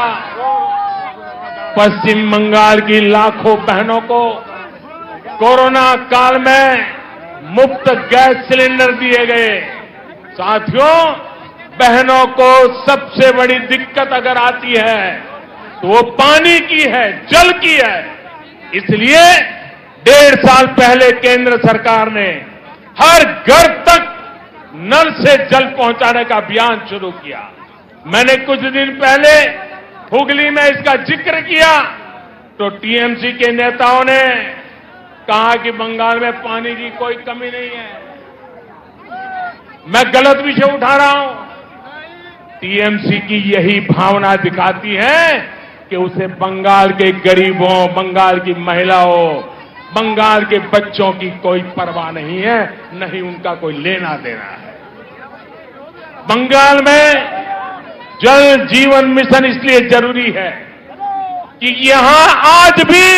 पश्चिम बंगाल की लाखों बहनों को कोरोना काल में मुफ्त गैस सिलेंडर दिए गए। साथियों, बहनों को सबसे बड़ी दिक्कत अगर आती है तो वो पानी की है, जल की है। इसलिए 1.5 साल पहले केंद्र सरकार ने हर घर तक नल से जल पहुंचाने का अभियान शुरू किया। मैंने कुछ दिन पहले हुगली में इसका जिक्र किया तो टीएमसी के नेताओं ने कहा कि बंगाल में पानी की कोई कमी नहीं है। मैं गलत विषय उठा रहा हूं। टीएमसी की यही भावना दिखाती है कि उसे बंगाल के गरीबों, बंगाल की महिलाओं, बंगाल के बच्चों की कोई परवाह नहीं है, नहीं उनका कोई लेना देना है। बंगाल में जल जीवन मिशन इसलिए जरूरी है कि यहां आज भी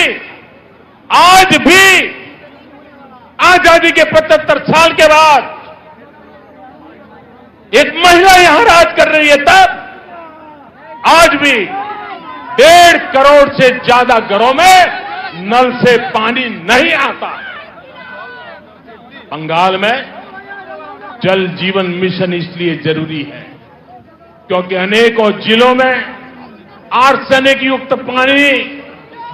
आजादी के 75 साल के बाद एक महिला यहां राज कर रही है। तब आज भी 1.5 करोड़ से ज्यादा घरों में नल से पानी नहीं आता। बंगाल में जल जीवन मिशन इसलिए जरूरी है क्योंकि अनेकों जिलों में आर्सेनिक युक्त पानी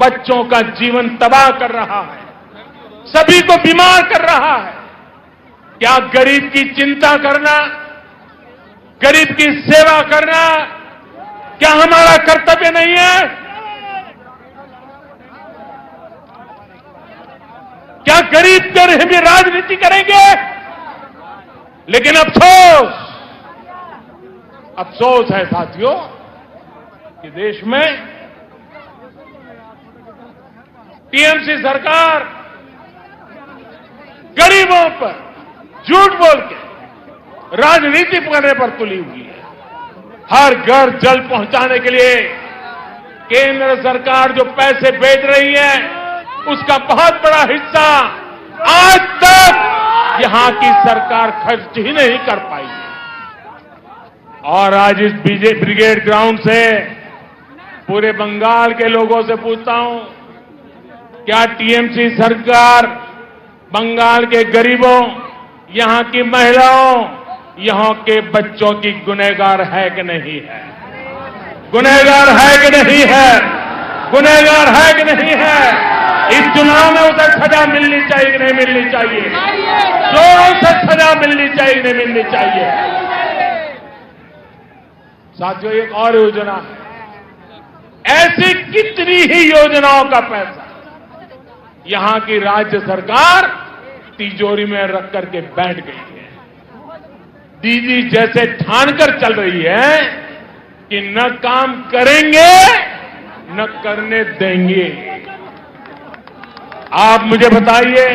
बच्चों का जीवन तबाह कर रहा है, सभी को बीमार कर रहा है। क्या गरीब की चिंता करना, गरीब की सेवा करना क्या हमारा कर्तव्य नहीं है? क्या गरीब के लिए भी राजनीति करेंगे? लेकिन अफसोस है साथियों कि देश में टीएमसी सरकार गरीबों पर झूठ बोल के राजनीति करने पर तुली हुई है। हर घर जल पहुंचाने के लिए केंद्र सरकार जो पैसे भेज रही है, उसका बहुत बड़ा हिस्सा आज तक यहां की सरकार खर्च ही नहीं कर पाई है। और आज इस ब्रिगेड ग्राउंड से पूरे बंगाल के लोगों से पूछता हूं, क्या टीएमसी सरकार बंगाल के गरीबों, यहां की महिलाओं, यहां के बच्चों की गुनहगार है कि नहीं है? गुनहगार है कि नहीं है? गुनहगार है कि नहीं है? इस चुनाव में उसे सजा मिलनी चाहिए कि नहीं मिलनी चाहिए? जोरों से सजा मिलनी चाहिए कि नहीं मिलनी चाहिए? साथियों, एक और योजना है। ऐसी कितनी ही योजनाओं का पैसा यहां की राज्य सरकार तिजोरी में रख करके बैठ गई है। दीदी जैसे ठानकर चल रही है कि न काम करेंगे न करने देंगे। आप मुझे बताइए,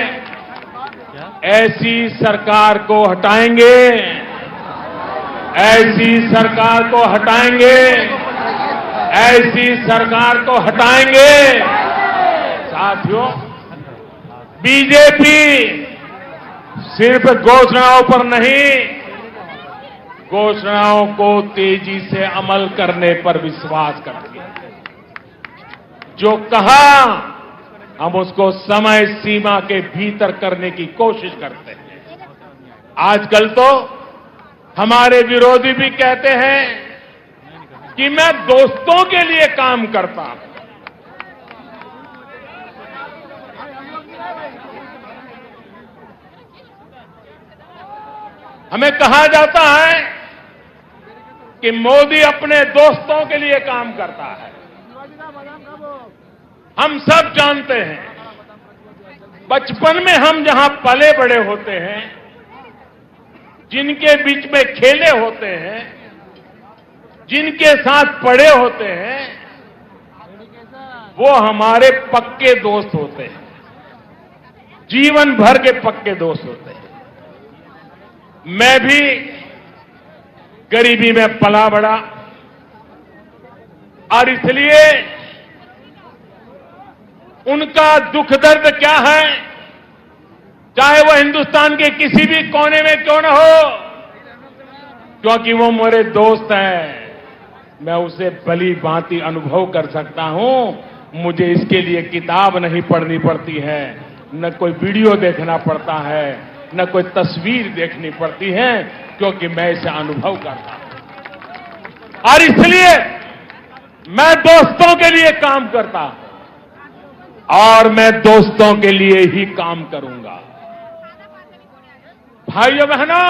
ऐसी सरकार को हटाएंगे? ऐसी सरकार को हटाएंगे? ऐसी सरकार को हटाएंगे? साथियों, बीजेपी सिर्फ घोषणाओं पर नहीं, घोषणाओं को तेजी से अमल करने पर विश्वास करती है। जो कहा, हम उसको समय सीमा के भीतर करने की कोशिश करते हैं। आजकल तो हमारे विरोधी भी कहते हैं कि मैं दोस्तों के लिए काम करता हूं। हमें कहा जाता है कि मोदी अपने दोस्तों के लिए काम करता है। हम सब जानते हैं, बचपन में हम जहां पले बड़े होते हैं, जिनके बीच में खेले होते हैं, जिनके साथ पढ़े होते हैं, वो हमारे पक्के दोस्त होते हैं, जीवन भर के पक्के दोस्त होते हैं। मैं भी गरीबी में पला बड़ा और इसलिए उनका दुख दर्द क्या है, चाहे वो हिंदुस्तान के किसी भी कोने में क्यों न हो, क्योंकि वो मेरे दोस्त हैं, मैं उसे भली भांति अनुभव कर सकता हूं। मुझे इसके लिए किताब नहीं पढ़नी पड़ती है, न कोई वीडियो देखना पड़ता है, न कोई तस्वीर देखनी पड़ती है, क्योंकि मैं इसे अनुभव करता हूं। और इसलिए मैं दोस्तों के लिए काम करता हूं और मैं दोस्तों के लिए ही काम करूंगा। भाइयों बहनों,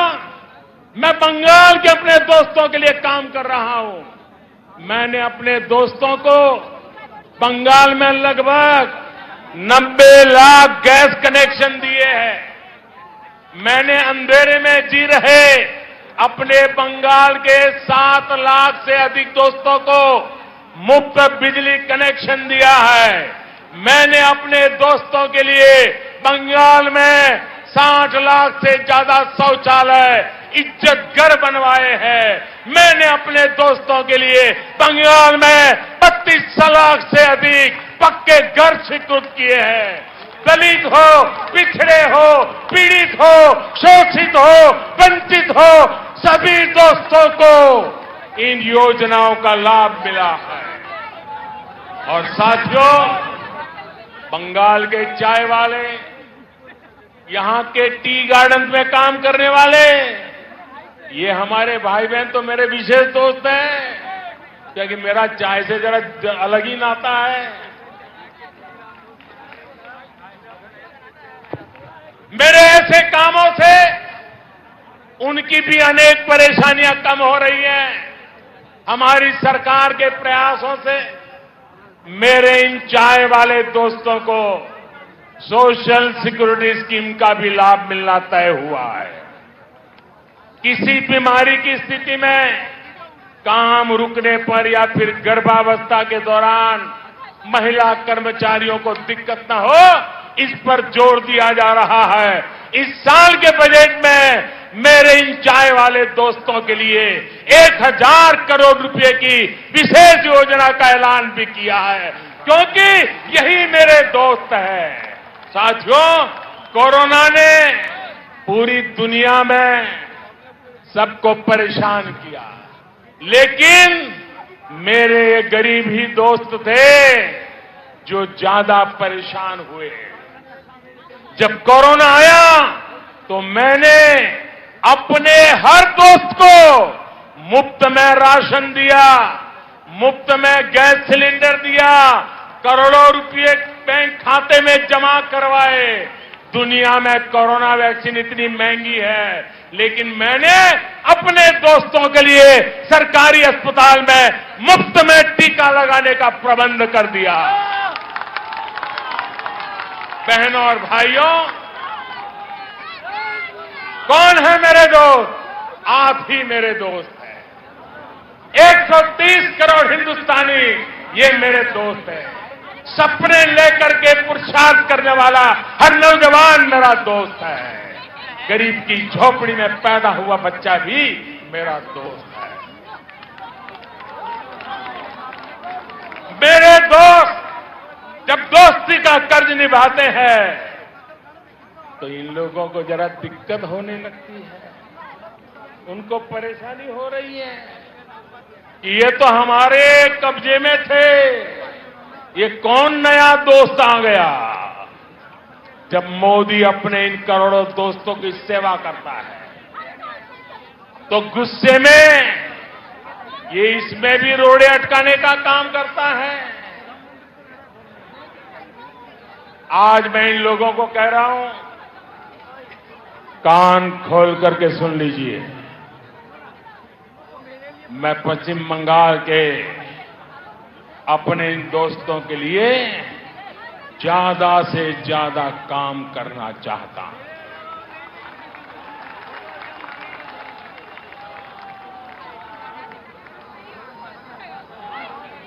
मैं बंगाल के अपने दोस्तों के लिए काम कर रहा हूं। मैंने अपने दोस्तों को बंगाल में लगभग 90 लाख गैस कनेक्शन दिए हैं। मैंने अंधेरे में जी रहे अपने बंगाल के 7 लाख से अधिक दोस्तों को मुफ्त बिजली कनेक्शन दिया है। मैंने अपने दोस्तों के लिए बंगाल में 60 लाख से ज्यादा शौचालय, इज्जत घर बनवाए हैं। मैंने अपने दोस्तों के लिए बंगाल में 32 लाख से अधिक पक्के घर स्वीकृत किए हैं। दलित हो, पिछड़े हो, पीड़ित हो, शोषित हो, वंचित हो, सभी दोस्तों को इन योजनाओं का लाभ मिला है। और साथियों, बंगाल के चाय वाले, यहां के टी गार्डन में काम करने वाले, ये हमारे भाई बहन तो मेरे विशेष दोस्त हैं, क्योंकि मेरा चाय से जरा अलग ही नाता है। मेरे ऐसे कामों से उनकी भी अनेक परेशानियां कम हो रही हैं। हमारी सरकार के प्रयासों से मेरे इन चाय वाले दोस्तों को सोशल सिक्योरिटी स्कीम का भी लाभ मिलना तय हुआ है। किसी बीमारी की स्थिति में काम रुकने पर या फिर गर्भावस्था के दौरान महिला कर्मचारियों को दिक्कत न हो, इस पर जोर दिया जा रहा है। इस साल के बजट में मेरे इन चाय वाले दोस्तों के लिए 1000 करोड़ रुपए की विशेष योजना का ऐलान भी किया है, क्योंकि यही मेरे दोस्त हैं। साथियों, कोरोना ने पूरी दुनिया में सबको परेशान किया, लेकिन मेरे ये गरीब ही दोस्त थे जो ज्यादा परेशान हुए। जब कोरोना आया तो मैंने अपने हर दोस्त को मुफ्त में राशन दिया, मुफ्त में गैस सिलेंडर दिया, करोड़ों रुपए बैंक खाते में जमा करवाए। दुनिया में कोरोना वैक्सीन इतनी महंगी है, लेकिन मैंने अपने दोस्तों के लिए सरकारी अस्पताल में मुफ्त में टीका लगाने का प्रबंध कर दिया। बहनों और भाइयों, कौन है मेरे दोस्त? आप ही मेरे दोस्त हैं। 130 करोड़ हिंदुस्तानी ये मेरे दोस्त हैं। सपने लेकर के पुरुषार्थ करने वाला हर नौजवान मेरा दोस्त है। गरीब की झोपड़ी में पैदा हुआ बच्चा भी मेरा दोस्त है। मेरे दोस्त जब दोस्ती का कर्ज निभाते हैं तो इन लोगों को जरा दिक्कत होने लगती है, उनको परेशानी हो रही है। ये तो हमारे कब्जे में थे, ये कौन नया दोस्त आ गया? जब मोदी अपने इन करोड़ों दोस्तों की सेवा करता है तो गुस्से में ये इसमें भी रोड़े अटकाने का काम करता है। आज मैं इन लोगों को कह रहा हूं, कान खोल करके सुन लीजिए। मैं पश्चिम बंगाल के अपने इन दोस्तों के लिए ज्यादा से ज्यादा काम करना चाहता हूं।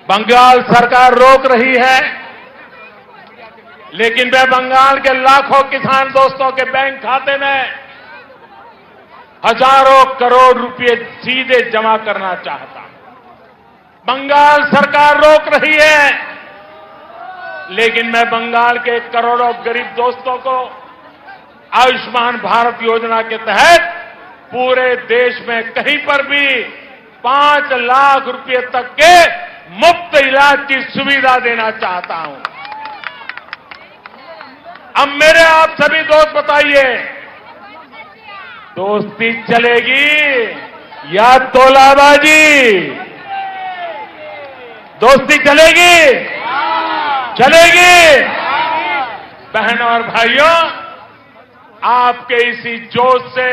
बंगाल सरकार रोक रही है, लेकिन मैं बंगाल के लाखों किसान दोस्तों के बैंक खाते में हजारों करोड़ रुपए सीधे जमा करना चाहता हूं। बंगाल सरकार रोक रही है, लेकिन मैं बंगाल के करोड़ों गरीब दोस्तों को आयुष्मान भारत योजना के तहत पूरे देश में कहीं पर भी 5 लाख रुपए तक के मुफ्त इलाज की सुविधा देना चाहता हूं। अब मेरे आप सभी दोस्त बताइए, दोस्ती चलेगी या तोलाबाजी? दोस्ती चलेगी? चलेगी? बहनों और भाइयों, आपके इसी जोश से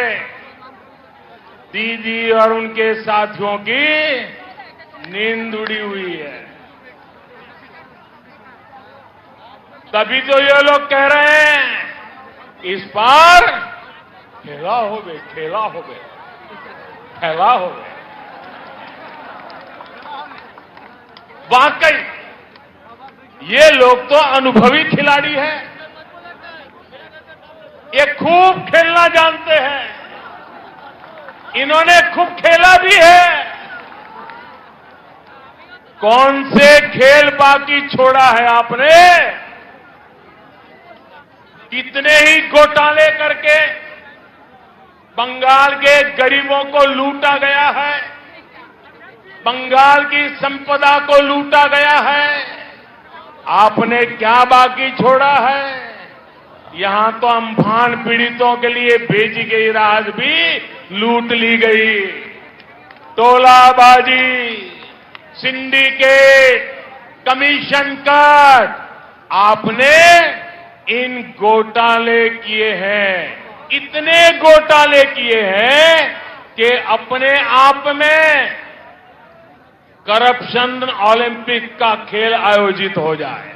दीदी और उनके साथियों की नींद उड़ी हुई है। तभी तो ये लोग कह रहे हैं इस बार खेला हो गए, खेला हो गए, खेला हो गए। वाकई ये लोग तो अनुभवी खिलाड़ी हैं, ये खूब खेलना जानते हैं, इन्होंने खूब खेला भी है। कौन से खेल बाकी छोड़ा है आपने? कितने ही घोटाले करके बंगाल के गरीबों को लूटा गया है, बंगाल की संपदा को लूटा गया है। आपने क्या बाकी छोड़ा है? यहां तो अम्फान पीड़ितों के लिए भेजी गई राहत भी लूट ली गई। टोलाबाजी, सिंडिकेट, कमीशन कट, आपने इन घोटाले किए हैं, इतने घोटाले किए हैं कि अपने आप में करप्शन ओलंपिक का खेल आयोजित हो जाए।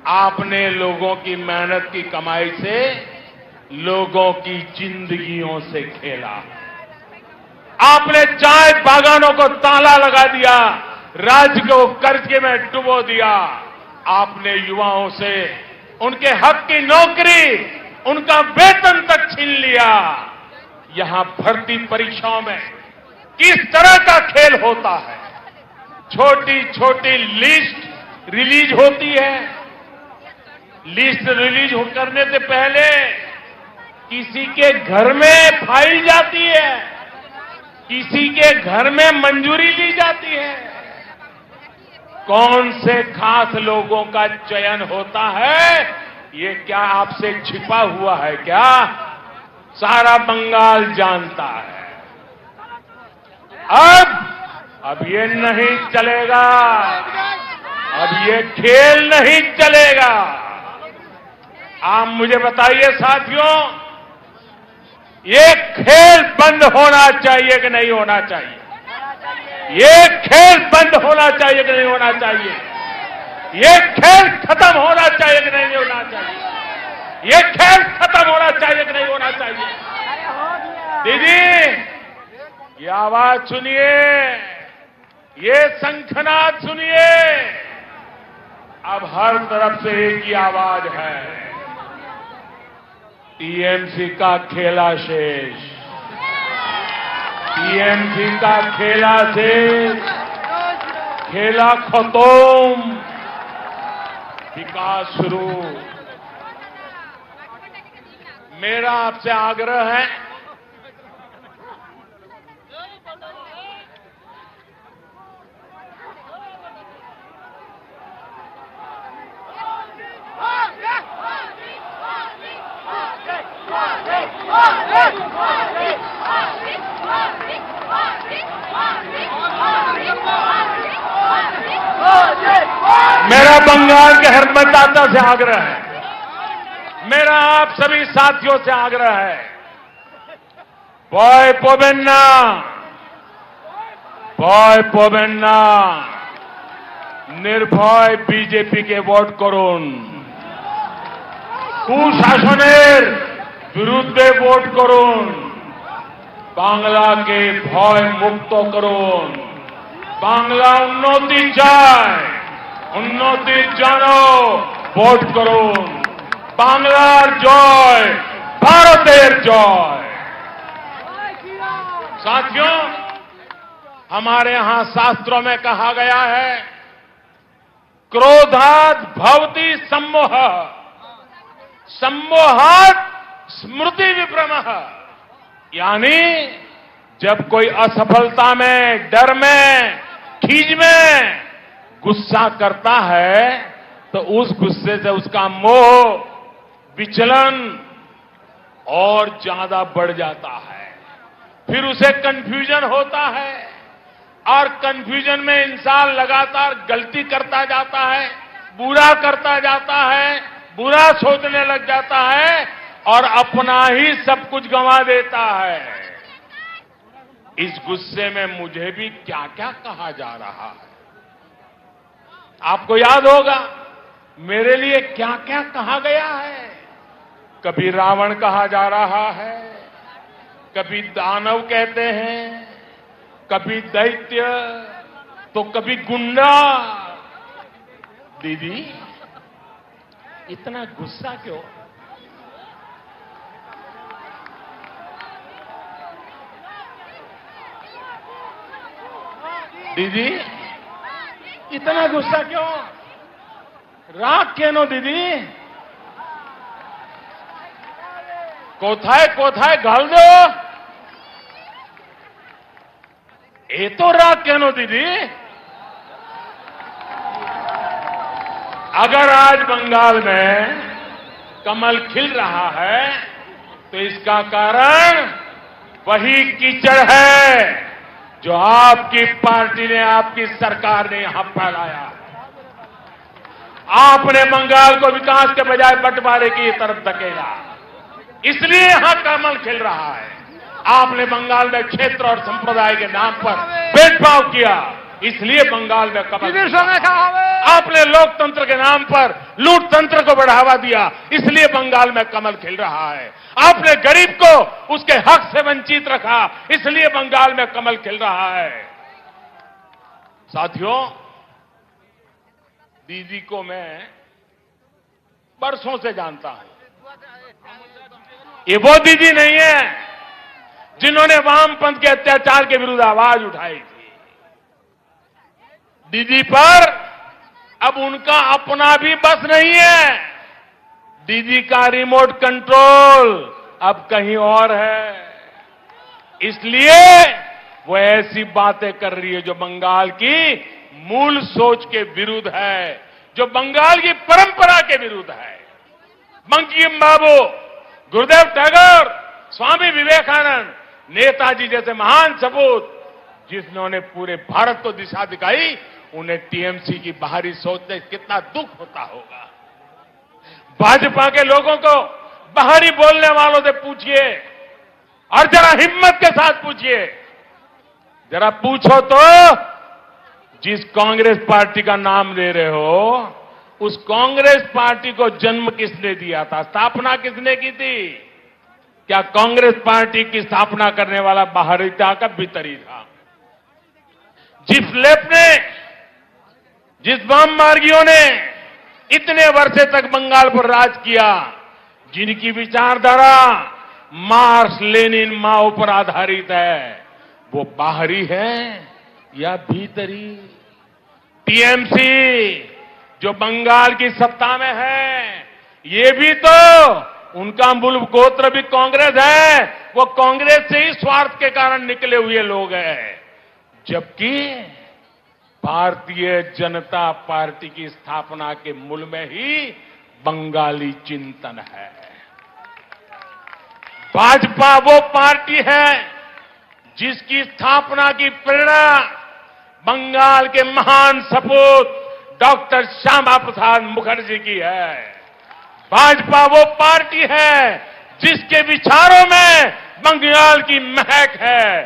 आपने लोगों की मेहनत की कमाई से लोगों की जिंदगियों से खेला। आपने चाय बागानों को ताला लगा दिया, राज्य को कर्ज में डुबो दिया। आपने युवाओं से उनके हक की नौकरी, उनका वेतन तक छीन लिया। यहां भर्ती परीक्षाओं में किस तरह का खेल होता है। छोटी छोटी लिस्ट रिलीज होती है। लिस्ट रिलीज करने से पहले किसी के घर में फाइल जाती है, किसी के घर में मंजूरी ली जाती है। कौन से खास लोगों का चयन होता है, ये क्या आपसे छिपा हुआ है क्या? सारा बंगाल जानता है। अब ये नहीं चलेगा, अब ये खेल नहीं चलेगा। आप मुझे बताइए साथियों, ये खेल बंद होना चाहिए कि नहीं होना चाहिए? ये खेल बंद होना चाहिए कि नहीं होना चाहिए? ये खेल खत्म होना चाहिए कि नहीं होना चाहिए? ये खेल खत्म होना चाहिए कि नहीं होना चाहिए? दीदी, ये आवाज सुनिए, ये शंखनाद सुनिए। अब हर तरफ से एक ही आवाज है, टीएमसी का खेला शेष, टीएमसी का खेला शेष, खेला खत्म, विकास शुरू। मेरा आपसे आग्रह है, मेरा बंगाल के हर मतदाता से आग्रह है, मेरा आप सभी साथियों से आग्रह है, बॉय पोबेन्ना, बॉय पोबेन्ना, निर्भय बीजेपी के ভোট করুন, কুশাসনের বিরুদ্ধে ভোট করুন, বাংলাকে ভয় মুক্ত করুন। বাংলা উন্নতি চায়, উন্নতির জন্য ভোট করুন। বাংলার জয়, ভারতের জয়। साथियों, हमारे यहां शास्त्रों में कहा गया है, क्रोधात् भवति सम्मोह, सम्मोहात् स्मृति विभ्रमः। यानी जब कोई असफलता में, डर में, खीज में गुस्सा करता है तो उस गुस्से से उसका मोह, विचलन और ज्यादा बढ़ जाता है। फिर उसे कंफ्यूजन होता है और कंफ्यूजन में इंसान लगातार गलती करता जाता है, बुरा करता जाता है, बुरा सोचने लग जाता है और अपना ही सब कुछ गंवा देता है। इस गुस्से में मुझे भी क्या क्या कहा जा रहा है, आपको याद होगा मेरे लिए क्या क्या कहा गया है। कभी रावण कहा जा रहा है, कभी दानव कहते हैं, कभी दैत्य, तो कभी गुंडा। दीदी, इतना गुस्सा क्यों? दीदी, इतना गुस्सा क्यों? राग क्यों दीदी? कोथाए कोथाए घाल दो, ये तो राग क्यों दीदी? अगर आज बंगाल में कमल खिल रहा है तो इसका कारण वही कीचड़ है जो आपकी पार्टी ने, आपकी सरकार ने यहां फैलाया। आपने बंगाल को विकास के बजाय बंटवारे की तरफ धकेला, इसलिए यहां कमल खिल रहा है। आपने बंगाल में क्षेत्र और संप्रदाय के नाम पर भेदभाव किया, इसलिए बंगाल में कमल। आपने लोकतंत्र के नाम पर लूट तंत्र को बढ़ावा दिया, इसलिए बंगाल में कमल खिल रहा है। आपने गरीब को उसके हक से वंचित रखा, इसलिए बंगाल में कमल खिल रहा है। साथियों, दीदी को मैं बरसों से जानता हूं। ये वो दीदी नहीं है जिन्होंने वामपंथ के अत्याचार के विरुद्ध आवाज उठाई थी। दीदी पर अब उनका अपना भी बस नहीं है। दीदी का रिमोट कंट्रोल अब कहीं और है। इसलिए वो ऐसी बातें कर रही है जो बंगाल की मूल सोच के विरुद्ध है, जो बंगाल की परंपरा के विरुद्ध है। बंकिम बाबू, गुरुदेव टैगोर, स्वामी विवेकानंद, नेताजी जैसे महान सपूत जिन्होंने पूरे भारत को दिशा दिखाई, उन्हें टीएमसी की बाहरी सोच से कितना दुख होता होगा। भाजपा के लोगों को बाहरी बोलने वालों से पूछिए और जरा हिम्मत के साथ पूछिए, जरा पूछो तो जिस कांग्रेस पार्टी का नाम ले रहे हो, उस कांग्रेस पार्टी को जन्म किसने दिया था, स्थापना किसने की थी? क्या कांग्रेस पार्टी की स्थापना करने वाला बाहरी था का भीतरी था? जिस लेफ्ट ने, जिस वाम मार्गियों ने इतने वर्षे तक बंगाल पर राज किया, जिनकी विचारधारा मार्क्स, लेनिन, माओ पर आधारित है, वो बाहरी है या भीतरी? टीएमसी जो बंगाल की सत्ता में है, ये भी तो उनका मूल गोत्र भी कांग्रेस है। वो कांग्रेस से ही स्वार्थ के कारण निकले हुए लोग हैं, जबकि भारतीय जनता पार्टी की स्थापना के मूल में ही बंगाली चिंतन है। भाजपा वो पार्टी है जिसकी स्थापना की प्रेरणा बंगाल के महान सपूत डॉक्टर श्यामा प्रसाद मुखर्जी की है। भाजपा वो पार्टी है जिसके विचारों में बंगाल की महक है।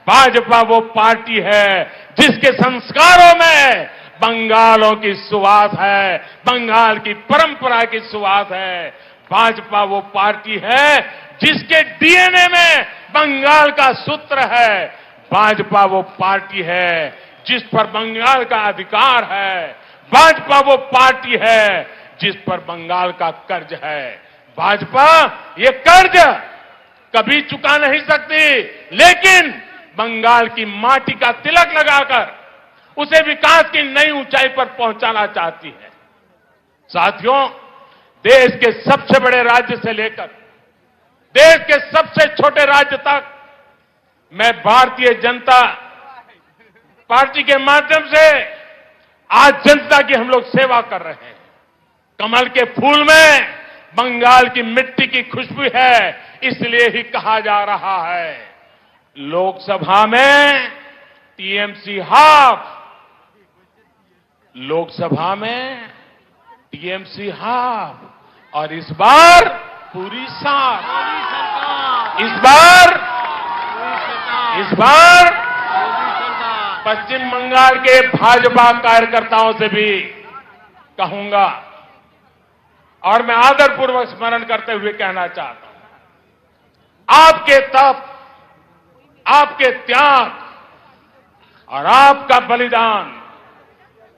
भाजपा वो पार्टी है जिसके संस्कारों में बंगालों की सुवास है, बंगाल की परंपरा की सुवास है। भाजपा वो पार्टी है जिसके डीएनए में बंगाल का सूत्र है। भाजपा वो पार्टी है जिस पर बंगाल का अधिकार है। भाजपा वो पार्टी है जिस पर बंगाल का कर्ज है। भाजपा ये कर्ज कभी चुका नहीं सकती, लेकिन बंगाल की माटी का तिलक लगाकर उसे विकास की नई ऊंचाई पर पहुंचाना चाहती है। साथियों, देश के सबसे बड़े राज्य से लेकर देश के सबसे छोटे राज्य तक मैं भारतीय जनता पार्टी के माध्यम से आज जनता की हम लोग सेवा कर रहे हैं। कमल के फूल में बंगाल की मिट्टी की खुशबू है, इसलिए ही कहा जा रहा है लोकसभा में टीएमसी हाफ, लोकसभा में टीएमसी हाफ, और इस बार पूरी साथ। इस बार पश्चिम बंगाल के भाजपा कार्यकर्ताओं से भी कहूंगा और मैं आदरपूर्वक स्मरण करते हुए कहना चाहता हूं, आपके तप, आपके त्याग और आपका बलिदान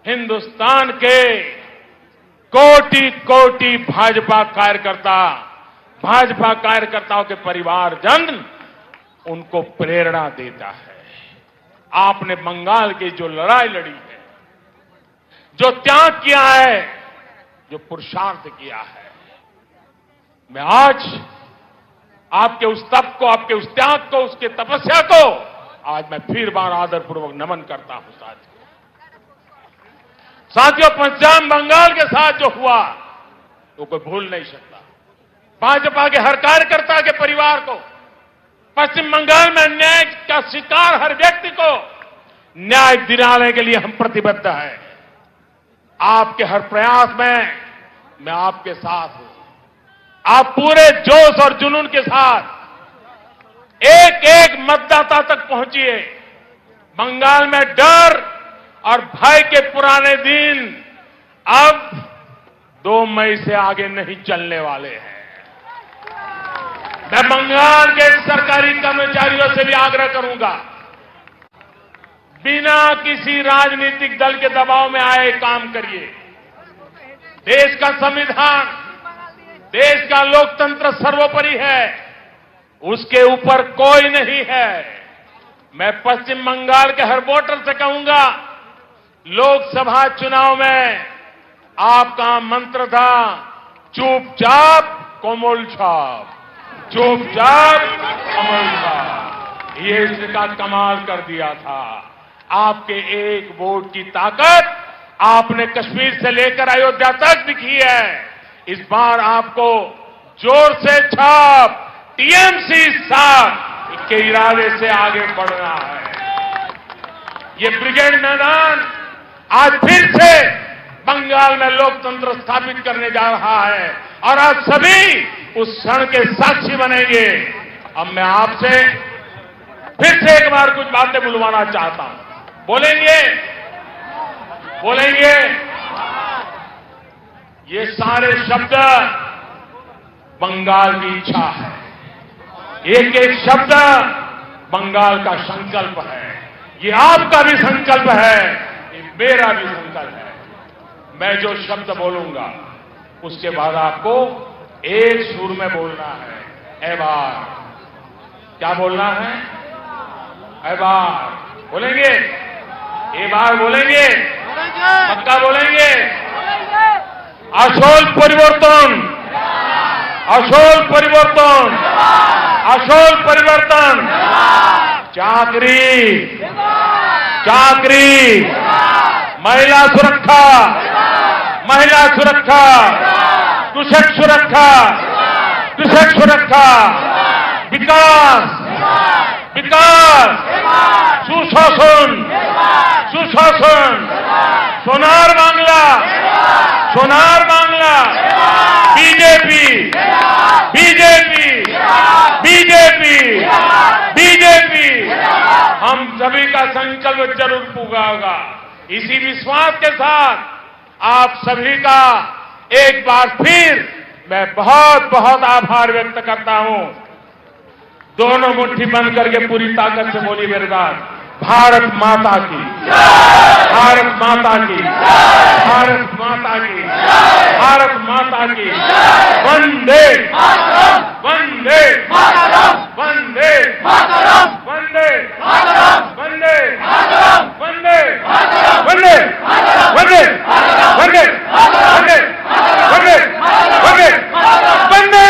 हिंदुस्तान के कोटि कोटि भाजपा कार्यकर्ताओं के परिवारजन उनको प्रेरणा देता है। आपने बंगाल की जो लड़ाई लड़ी है, जो त्याग किया है, जो पुरुषार्थ किया है, मैं आज आपके उस तप को, आपके उस त्याग को, उसके तपस्या को आज मैं फिर बार आदरपूर्वक नमन करता हूं। साथियों, पश्चिम बंगाल के साथ जो हुआ वो कोई भूल नहीं सकता। भाजपा के हर कार्यकर्ता के परिवार को, पश्चिम बंगाल में अन्याय का शिकार हर व्यक्ति को न्याय दिलाने के लिए हम प्रतिबद्ध हैं। आपके हर प्रयास में मैं आपके साथ हूं। आप पूरे जोश और जुनून के साथ एक एक मतदाता तक पहुंचिए। बंगाल में डर और भय के पुराने दिन अब 2 मई से आगे नहीं चलने वाले हैं। मैं बंगाल के सरकारी कर्मचारियों से भी आग्रह करूंगा, बिना किसी राजनीतिक दल के दबाव में आए काम करिए। देश का संविधान, देश का लोकतंत्र सर्वोपरि है, उसके ऊपर कोई नहीं है। मैं पश्चिम बंगाल के हर वोटर से कहूंगा, लोकसभा चुनाव में आपका मंत्र था चुपचाप कोमल छाप, चुपचाप कोमल छाप। ये इसका कमाल कर दिया था। आपके एक वोट की ताकत आपने कश्मीर से लेकर अयोध्या तक दिखी है। इस बार आपको जोर से छाप, टीएमसी साथ के इरादे से आगे बढ़ना है। ये ब्रिगेड मैदान आज फिर से बंगाल में लोकतंत्र स्थापित करने जा रहा है और आप सभी उस क्षण के साक्षी बनेंगे। अब मैं आपसे फिर से एक बार कुछ बातें बुलवाना चाहता हूं। बोलेंगे? बोलेंगे? ये सारे शब्द बंगाल की इच्छा है, एक एक शब्द बंगाल का संकल्प है। ये आपका भी संकल्प है, ये मेरा भी संकल्प है। मैं जो शब्द बोलूंगा उसके बाद आपको एक सुर में बोलना है। ए बार, क्या बोलना है? ए बार बोलेंगे? ए बार बोलेंगे? पक्का बोलेंगे? আসল পরিবর্তন, আসল পরিবর্তন, আসল পরিবর্তন। চাকরি, চাকরি, महिला सुरक्षा, महिला सुरक्षा, कृषक सुरक्षा, कृषक सुरक्षा, विकास, विकास, सुशासन, सुशासन, Sonar Bangla, Sonar Bangla, BJP, BJP, BJP, BJP. हम सभी का संकल्प जरूर पूरा होगा। इसी विश्वास के साथ आप सभी का एक बार फिर मैं बहुत बहुत आभार व्यक्त करता हूं। दोनों मुट्ठी बंद करके पूरी ताकत से बोलिए मेरे साथ, भारत माता की, भारत माता की, भारत माता की, भारत माता की। वंदे वंदे वंदे वंदे वंदे वंदे वंदे वंदे वंदे वंदे वंदे वंदे वंदे।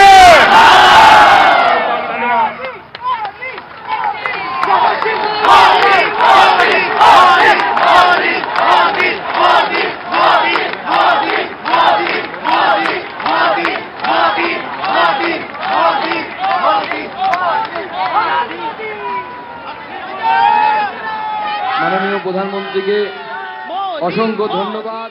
মাননীয় প্রধানমন্ত্রীকে অসংখ্য ধন্যবাদ।